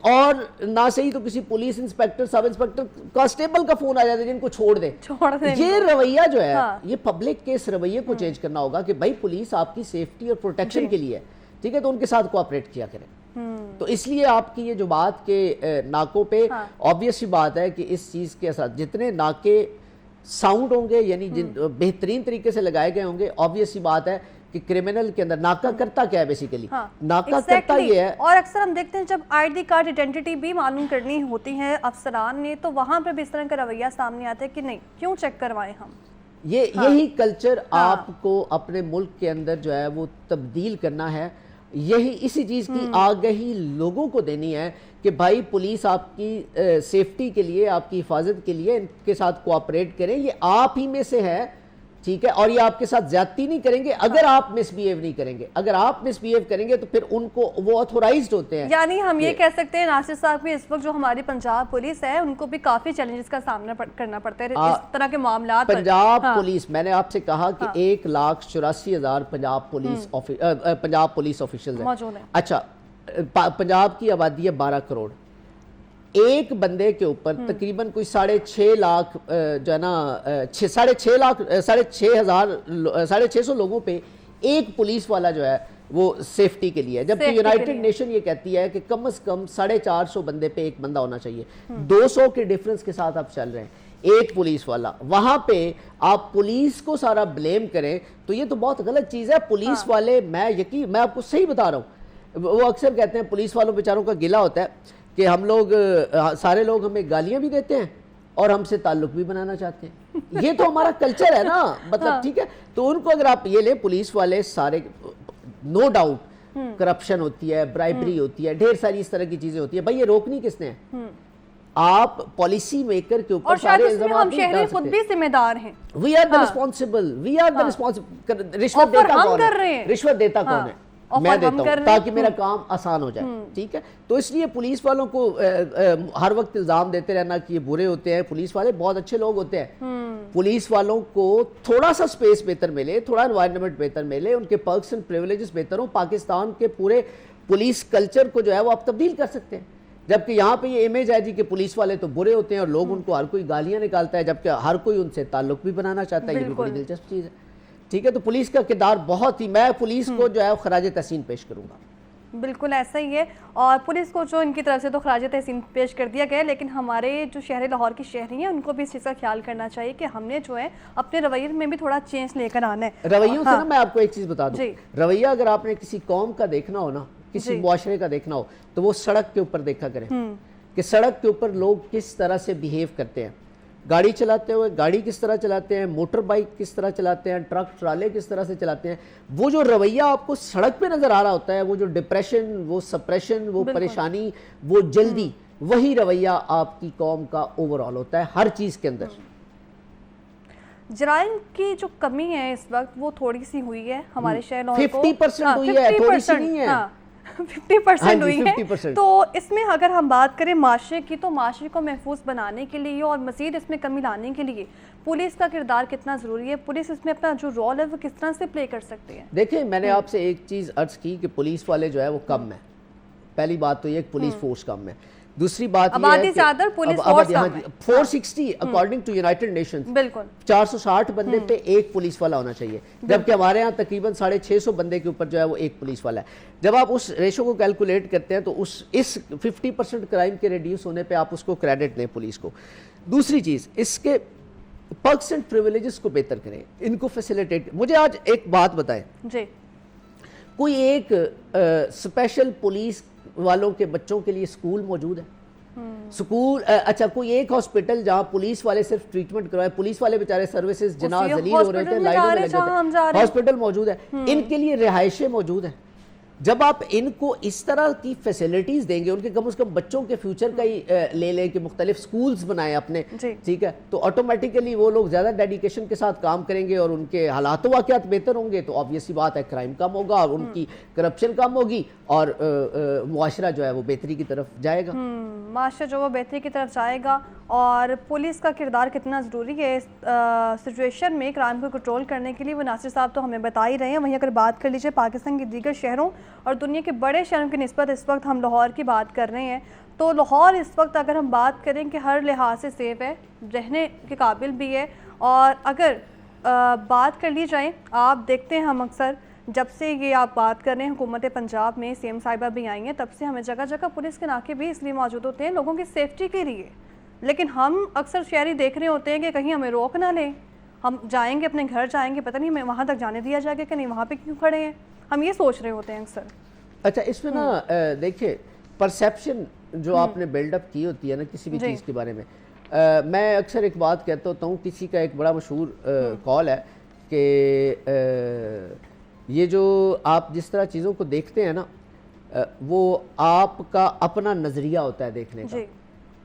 और ना सही तो किसी police inspector, sub inspector, constable का फोन आ जाता है जिनको छोड़ दे। ये रवैया जो है, हाँ। ये पब्लिक के इस रवैये को चेंज करना होगा कि भाई पुलिस आपकी सेफ्टी और प्रोटेक्शन के लिए है, ठीक है, तो उनके साथ कोऑपरेट किया करें। तो इसलिए आपकी ये जो बात के नाकों पे, ऑब्वियस सी बात है कि इस चीज के साथ जितने नाके साउंड होंगे, यानी बेहतरीन तरीके से लगाए गए होंगे, ऑब्वियस सी बात है कि क्रिमिनल के अंदर नाका करता क्या है बेसिकली, हाँ, नाका करता ये है। और अक्सर हम देखते हैं जब आईडी कार्ड, आइडेंटिटी भी मालूम करनी होती है अफसरान ने, तो वहां पे भी इस तरह का रवैया सामने आता है कि नहीं क्यों चेक करवाएं हम। हाँ। यही कल्चर आपको अपने मुल्क के अंदर जो है वो तब्दील करना है, यही इसी चीज़ की आगाही लोगों को देनी है कि भाई पुलिस आपकी सेफ्टी के लिए, आपकी हिफाजत के लिए इनके साथ कोऑपरेट करें, ये आप ही में से है, ठीक है, और ये आपके साथ ज्यादती नहीं करेंगे अगर आप मिसबिहेव नहीं करेंगे। अगर आप मिसबिहेव करेंगे तो फिर उनको, वो ऑथोराइज्ड होते हैं। यानी हम ये कह सकते हैं नासिर साहब भी इस वक्त जो हमारी पंजाब पुलिस है उनको भी काफी चैलेंजेस का सामना करना पड़ता है इस तरह के मामला। पंजाब पुलिस, मैंने आपसे कहा कि 1,84,000 पंजाब पुलिस ऑफिशियल है। अच्छा, पंजाब की आबादी है 12 करोड़, एक बंदे के ऊपर तकरीबन कोई 6.5 लाख जो है ना 6,600 लोगों पे एक पुलिस वाला जो है वो सेफ्टी के लिए है, जबकि यूनाइटेड नेशन ये कहती है कि कम से कम 450 बंदे पे एक बंदा होना चाहिए। 200 के डिफरेंस के साथ आप चल रहे हैं, एक पुलिस वाला, वहां पे आप पुलिस को सारा ब्लेम करें तो ये तो बहुत गलत चीज है। पुलिस वाले, मैं आपको सही बता रहा हूँ, वो अक्सर कहते हैं पुलिस वालों बेचारों का गिला होता है कि हम लोग सारे लोग हमें गालियां भी देते हैं और हमसे ताल्लुक भी बनाना चाहते हैं। ये तो हमारा कल्चर है ना, मतलब ठीक है। तो उनको अगर आप ये ले, पुलिस वाले सारे, नो डाउट करप्शन होती है, ब्राइबरी होती है, ढेर सारी इस तरह की चीजें होती है, भाई ये रोकनी किसने है? आप पॉलिसी मेकर के ऊपर सारे इल्जाम हम शहरी खुद भी जिम्मेदार हैं। We are the responsible, we are the responsible. रिश्वत देता कौन है? रिश्वत देता कौन है? मैं देता हूँ ताकि मेरा काम आसान हो जाए, ठीक है। तो इसलिए पुलिस वालों को हर वक्त इल्जाम देते रहना कि ये बुरे होते हैं, पुलिस वाले बहुत अच्छे लोग होते हैं। पुलिस वालों को थोड़ा सा स्पेस बेहतर मिले, थोड़ा एनवायरनमेंट बेहतर मिले, उनके पर्क्स एंड प्रिविलेजेस बेहतर हो, पाकिस्तान के पूरे पुलिस कल्चर को जो है वो आप तब्दील कर सकते हैं। जबकि यहाँ पे ये इमेज है जी कि पुलिस वाले तो बुरे होते हैं और लोग उनको हर कोई गालियां निकालता है, जबकि हर कोई उनसे ताल्लुक भी बनाना चाहता है। ये भी बड़ी दिलचस्प चीज़ है, ठीक है। तो पुलिस का किरदार बहुत ही, मैं पुलिस को जो है खराज तहसीन पेश करूंगा। बिल्कुल ऐसा ही है, और पुलिस को जो इनकी तरफ से तो खराज तहसीन पेश कर दिया गया है, लेकिन हमारे जो शहर लाहौर की शहरी हैं उनको भी इस चीज़ का ख्याल करना चाहिए कि हमने जो है अपने रवैये में भी थोड़ा चेंज लेकर आना है। रवैयों से ना मैं आपको एक चीज़ बता दूं, रवैया अगर आपने किसी कौम का देखना हो ना, किसी मुआशरे का देखना हो, तो वो सड़क के ऊपर देखा करें कि सड़क के ऊपर लोग किस तरह से बिहेव करते हैं, गाड़ी चलाते हुए गाड़ी किस तरह चलाते हैं, मोटर बाइक किस तरह चलाते हैं, ट्रक ट्राले किस तरह से चलाते हैं। वो जो रवैया आपको सड़क पे नजर आ रहा होता है, वो जो डिप्रेशन, वो सप्रेशन, वो परेशानी, वो जल्दी, वही रवैया आपकी कौम का ओवरऑल होता है हर चीज के अंदर। जराइम की जो कमी है इस वक्त वो थोड़ी सी हुई है हमारे शहर लाहौर को, 50% हुई है, थोड़ी सी नहीं है। 50% हाँ जी, हुई है। 50%। तो इसमें अगर हम बात करें माशरे की, तो माशरे को महफूज बनाने के लिए और मज़ीद इसमें कमी लाने के लिए पुलिस का किरदार कितना ज़रूरी है? पुलिस इसमें अपना जो रोल है वो किस तरह से प्ले कर सकती है? देखिए, मैंने आपसे एक चीज़ अर्ज की कि पुलिस वाले जो है वो कम है। पहली बात तो ये कि पुलिस फोर्स कम है। दूसरी बात ये आबादी है ज़्यादा, कि पुलिस फोर्स कम है। 460 अकॉर्डिंग टू यूनाइटेड नेशंस, बिल्कुल 460 बंदे पे एक पुलिस वाला होना चाहिए, जबकि हमारे यहाँ तकरीबन 650 बंदे के ऊपर जो है वो एक पुलिस वाला है। जब आप उस रेशो को कैलकुलेट करते हैं तो इस 50% क्राइम के रिड्यूस होने पे आप उसको क्रेडिट दें पुलिस को। दूसरी चीज़, इसके पर्क्स एंड प्रिविलेजेस को बेहतर करें, इनको फैसिलिटेट। मुझे आज एक बात बताएं, जी। कोई एक स्पेशल पुलिस वालों के बच्चों के लिए स्कूल मौजूद है? स्कूल अच्छा, कोई एक हॉस्पिटल जहां पुलिस वाले सिर्फ ट्रीटमेंट करवाए, पुलिस वाले बेचारे सर्विसेज जिना जलील हो रहे थे, लाइनों में लगे थे, हॉस्पिटल मौजूद है, इनके लिए रिहायशें मौजूद है। जब आप इनको इस तरह की फैसिलिटीज देंगे, उनके कम से कम बच्चों के फ्यूचर का ही ले लें कि मुख्तलिफ स्कूल्स बनाएं अपने, ठीक है, तो ऑटोमेटिकली वो लोग ज़्यादा डेडिकेशन के साथ काम करेंगे और उनके हालात वाक़यात बेहतर होंगे, तो ऑब्वियसली बात है क्राइम कम होगा और उनकी करप्शन कम होगी और मुआशरा जो है वो बेहतरी की तरफ जाएगा। माशरा जो वो बेहतरी की तरफ जाएगा। और पुलिस का किरदार कितना ज़रूरी है इस सिचुएशन में क्राइम को कंट्रोल करने के लिए, वो नासिर साहब तो हमें बता ही रहे हैं। वहीं अगर बात कर लीजिए पाकिस्तान के दीगर शहरों और दुनिया के बड़े शहरों की निस्बत इस वक्त हम लाहौर की बात कर रहे हैं, तो लाहौर इस वक्त अगर हम बात करें कि हर लिहाज से सेफ है, रहने के काबिल भी है। और अगर बात कर ली जाए, आप देखते हैं हम अक्सर जब से ये आप बात कर रहे हैं हुकूमत पंजाब में सीएम साहिबा भी आई हैं, तब से हमें जगह जगह पुलिस के नाके भी इसलिए मौजूद होते हैं लोगों की सेफ्टी के लिए। लेकिन हम अक्सर शहरी देख रहे होते हैं कि कहीं हमें रोक ना लें, हम जाएंगे अपने घर जाएंगे, पता नहीं हमें वहाँ तक जाने दिया जाएगा कि नहीं, वहाँ पे क्यों खड़े हैं, हम ये सोच रहे होते हैं अक्सर। अच्छा, इसमें ना देखिए, परसेप्शन जो आपने बिल्डअप की होती है ना किसी भी चीज़ के बारे में, मैं अक्सर एक बात कहता होता हूँ, किसी का एक बड़ा मशहूर कॉल है कि ये जो आप जिस तरह चीज़ों को देखते हैं ना, वो आपका अपना नज़रिया होता है देखने का।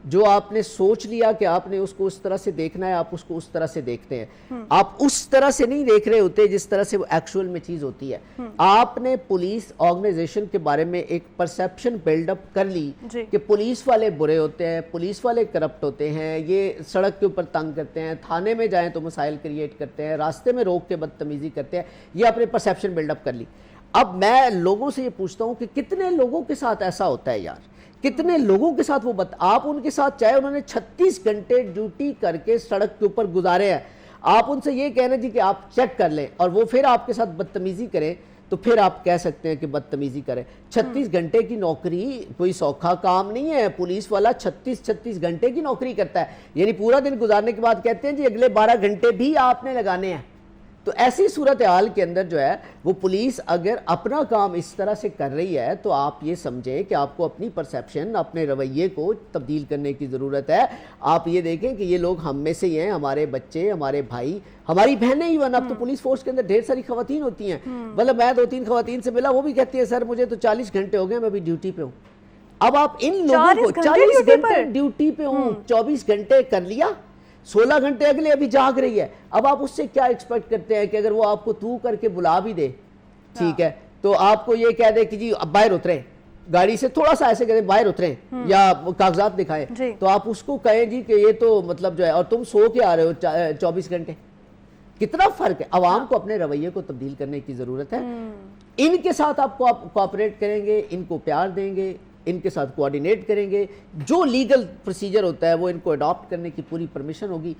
जो आपने सोच लिया कि आपने उसको उस तरह से देखना है, आप उसको उस तरह से देखते हैं। आप उस तरह से नहीं देख रहे होते जिस तरह से वो एक्चुअल में चीज़ होती है। आपने पुलिस ऑर्गेनाइजेशन के बारे में एक परसेप्शन बिल्डअप कर ली कि पुलिस वाले बुरे होते हैं, पुलिस वाले करप्ट होते हैं, ये सड़क के ऊपर तंग करते हैं, थाने में जाएं तो मसाइल क्रिएट करते हैं, रास्ते में रोक के बदतमीजी करते हैं, ये आपने परसेप्शन बिल्डअप कर ली। अब मैं लोगों से ये पूछता हूँ कि कितने लोगों के साथ ऐसा होता है यार, कितने लोगों के साथ वो आप उनके साथ, चाहे उन्होंने 36 घंटे ड्यूटी करके सड़क के ऊपर गुजारे हैं, आप उनसे ये कहना जी कि आप चेक कर लें और वो फिर आपके साथ बदतमीजी करें, तो फिर आप कह सकते हैं कि बदतमीजी करें। 36 घंटे की नौकरी कोई सौखा काम नहीं है। पुलिस वाला 36 घंटे की नौकरी करता है, यानी पूरा दिन गुजारने के बाद कहते हैं जी अगले 12 घंटे भी आपने लगाने हैं। तो ऐसी सूरत हाल के अंदर जो है वो पुलिस अगर अपना काम इस तरह से कर रही है, तो आप ये समझें कि आपको अपनी परसेप्शन, अपने रवैये को तब्दील करने की ज़रूरत है। आप ये देखें कि ये लोग हम में से ही हैं, हमारे बच्चे, हमारे भाई, हमारी बहनें। इवन अब तो पुलिस फोर्स के अंदर ढेर सारी खवातीन होती हैं। मतलब मैं 2-3 खवातीन से मिला, वो भी कहती है सर मुझे तो 40 घंटे हो गए, मैं अभी ड्यूटी पे हूँ। अब आप इन लोगों को 40 घंटे ड्यूटी पे हूँ, 24 घंटे कर लिया, 16 घंटे अगले अभी जाग रही है। अब आप उससे क्या एक्सपेक्ट करते हैं कि अगर वो आपको तू करके बुला भी दे, ठीक है, तो आपको ये कह दे कि जी अब बाहर उतरे, गाड़ी से थोड़ा सा ऐसे कहते बाहर उतरे या कागजात दिखाएं, तो आप उसको कहें जी कि ये तो मतलब जो है, और तुम सो के आ रहे हो 24 घंटे। कितना फर्क है। अवाम को अपने रवैये को तब्दील करने की जरूरत है। इनके साथ आप कोऑपरेट करेंगे, इनको प्यार देंगे, इनके साथ कोऑर्डिनेट करेंगे, जो लीगल प्रोसीजर होता है वो इनको अडॉप्ट करने की पूरी परमिशन होगी,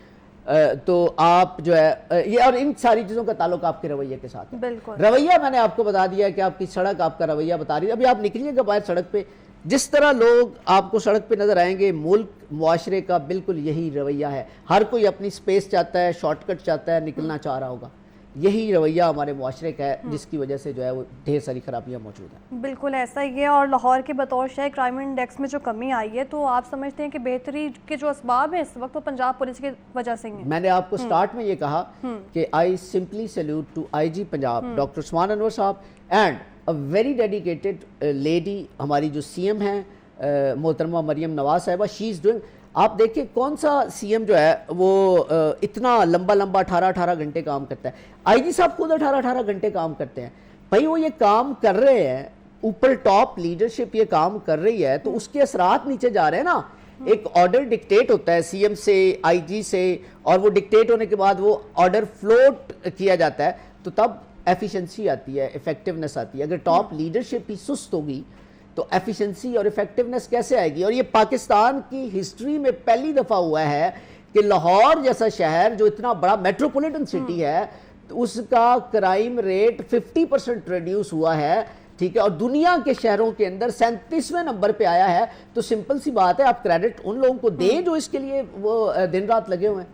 तो आप जो है ये, और इन सारी चीज़ों का ताल्लुक आपके रवैये के साथ है। बिल्कुल। रवैया मैंने आपको बता दिया कि आपकी सड़क आपका रवैया बता रही है। अभी आप निकलिएगा बाहर सड़क पे, जिस तरह लोग आपको सड़क पे नजर आएंगे, मुल्क मुआशरे का बिल्कुल यही रवैया है। हर कोई अपनी स्पेस चाहता है, शॉर्टकट चाहता है, निकलना चाह रहा होगा। यही रवैया हमारे मुआशरे का है, जिसकी वजह से जो है वो ढेर सारी खराबियाँ मौजूद हैं। बिल्कुल ऐसा ही है। और लाहौर के बतौर शहर क्राइम इंडेक्स में जो कमी आई है, तो आप समझते हैं कि बेहतरी के जो असबाब हैं इस वक्त वो पंजाब पुलिस की वजह से ही हैं? मैंने आपको स्टार्ट में ये कहा कि I simply salute to IG Punjab doctor Usman Anwar sahab and a very dedicated lady, हमारी जो सीएम हैं मोहतरमा मरियम नवाज साहिबा, शी इज़ डूइंग। आप देखिए कौन सा सीएम जो है वो इतना लंबा 18 घंटे काम करता है। आईजी साहब खुद 18 घंटे काम करते हैं। भाई वो ये काम कर रहे हैं ऊपर टॉप लीडरशिप ये काम कर रही है तो उसके असरात नीचे जा रहे हैं ना। एक ऑर्डर डिक्टेट होता है सीएम से, आईजी से, और वो डिक्टेट होने के बाद वो ऑर्डर फ्लोट किया जाता है, तो तब एफिशिएंसी आती है, इफेक्टिवनेस आती है। अगर टॉप लीडरशिप ही सुस्त होगी तो एफिशिएंसी और इफेक्टिवनेस कैसे आएगी? और ये पाकिस्तान की हिस्ट्री में पहली दफ़ा हुआ है कि लाहौर जैसा शहर जो इतना बड़ा मेट्रोपॉलिटन सिटी है, तो उसका क्राइम रेट 50% रिड्यूस हुआ है, ठीक है, और दुनिया के शहरों के अंदर 37वें नंबर पे आया है। तो सिंपल सी बात है, आप क्रेडिट उन लोगों को दें जो इसके लिए वो दिन रात लगे हुए हैं।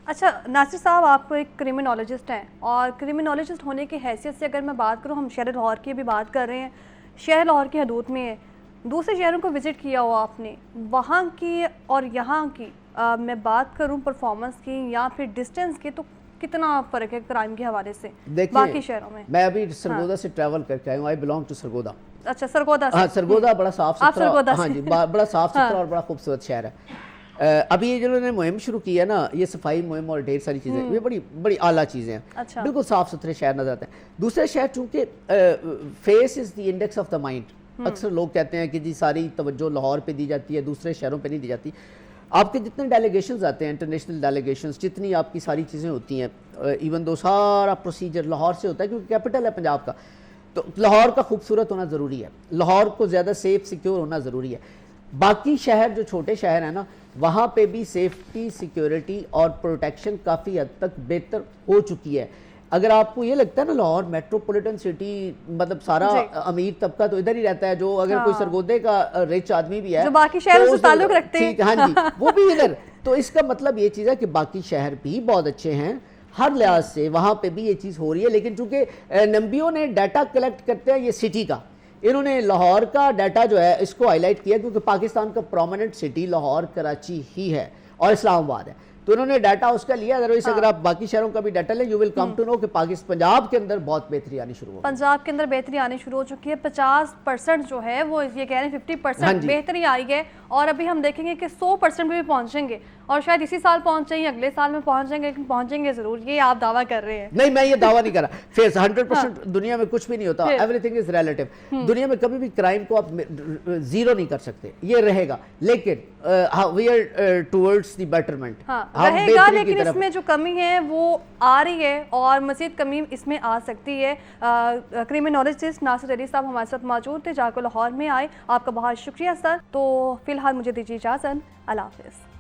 अच्छा नासिर साहब, आप एक क्रिमिनोलॉजिस्ट हैं, और क्रिमिनोलॉजिस्ट होने की हैसियत से अगर मैं बात करूं, हम शहर लाहौर की भी बात कर रहे हैं, शहर लाहौर की हदूद में है, दूसरे शहरों को विज़िट किया हुआ आपने, वहाँ की और यहाँ की मैं बात करूँ परफॉर्मेंस की या फिर डिस्टेंस की, तो कितना फ़र्क है क्राइम के हवाले से बाकी शहरों में? मैं अभी सरगोदा से ट्रैवल करके आया हूँ, आई बिलोंग टू सरगोदा। अच्छा, सरगोदा से? हाँ, सरगोदा बड़ा साफ सुथरा, हाँ जी, बड़ा साफ सुथरा हाँ। और बड़ा खूबसूरत शहर है। अभी ये जिन्होंने मुहिम शुरू की है ना, ये सफाई मुहिम और ढेर सारी चीज़ें, ये बड़ी बड़ी आला चीज़ें हैं। अच्छा। बिल्कुल साफ सुथरे शहर नजर आते हैं। दूसरे शहर चूँकि face is the index of the mind, अक्सर लोग कहते हैं कि जी सारी तवज्जो लाहौर पे दी जाती है, दूसरे शहरों पे नहीं दी जाती। आपके जितने डेलीगेशंस आते हैं, इंटरनेशनल डेलीगेशंस, जितनी आपकी सारी चीज़ें होती हैं, इवन दो सारा प्रोसीजर लाहौर से होता है क्योंकि कैपिटल है पंजाब का, तो लाहौर का खूबसूरत होना ज़रूरी है, लाहौर को ज़्यादा सेफ सिक्योर होना ज़रूरी है। बाकी शहर जो छोटे शहर हैं ना, वहाँ पे भी सेफ्टी, सिक्योरिटी और प्रोटेक्शन काफ़ी हद तक बेहतर हो चुकी है। अगर आपको ये लगता है ना लाहौर मेट्रोपॉलिटन सिटी, मतलब सारा अमीर तबका तो इधर ही रहता है, जो अगर कोई सरगोदे का रिच आदमी भी है, जो बाकी शहरों से ताल्लुक रखते हैं, हाँ जी, वो भी इधर, तो इसका मतलब ये चीज़ है कि बाकी शहर भी बहुत अच्छे हैं हर लिहाज से, वहाँ पे भी ये चीज़ हो रही है। लेकिन चूंकि नंबियों ने डाटा कलेक्ट करते हैं ये सिटी का, इन्होंने लाहौर का डाटा जो है इसको हाईलाइट किया क्योंकि पाकिस्तान का प्रोमिनेंट सिटी लाहौर, कराची ही है और इस्लामाबाद है, तो इन्होंने डाटा उसका लिया। अदरवाइज अगर आप बाकी शहरों का भी डाटा लें, you will come to know कि पाकिस्तान, पंजाब के अंदर बहुत बेहतरी आनी शुरू हो गई। पंजाब के अंदर बेहतरी आनी शुरू हो चुकी है, 50% जो है वो ये कह रहे हैं 50% बेहतरी आई है, और अभी हम देखेंगे कि 100% पे भी पहुंचेंगे, और शायद इसी साल पहुंच जाएंगे, अगले साल में पहुंचेंगे, लेकिन पहुंचेंगे जरूर, ये आप दावा कर रहे हैं? नहीं, मैं ये दावा नहीं कर रहा। फिर 100% दुनिया में कुछ भी नहीं होता, एवरीथिंग इज रिलेटिव। दुनिया में कभी भी क्राइम को आप जीरो नहीं कर सकते, ये रहेगा, लेकिन we are towards the betterment, रहेगा, लेकिन इसमें जो कमी है वो आ रही है और मज़ीद कमी इसमें आ सकती है। क्रिमिनोलॉजिस्ट नासिर अली साहब हमारे साथ मौजूद थे, जाकर लाहौर में आए, आपका बहुत शुक्रिया सर। तो फिलहाल मुझे दीजिए इजाज़त, अल्लाह हाफ़िज़।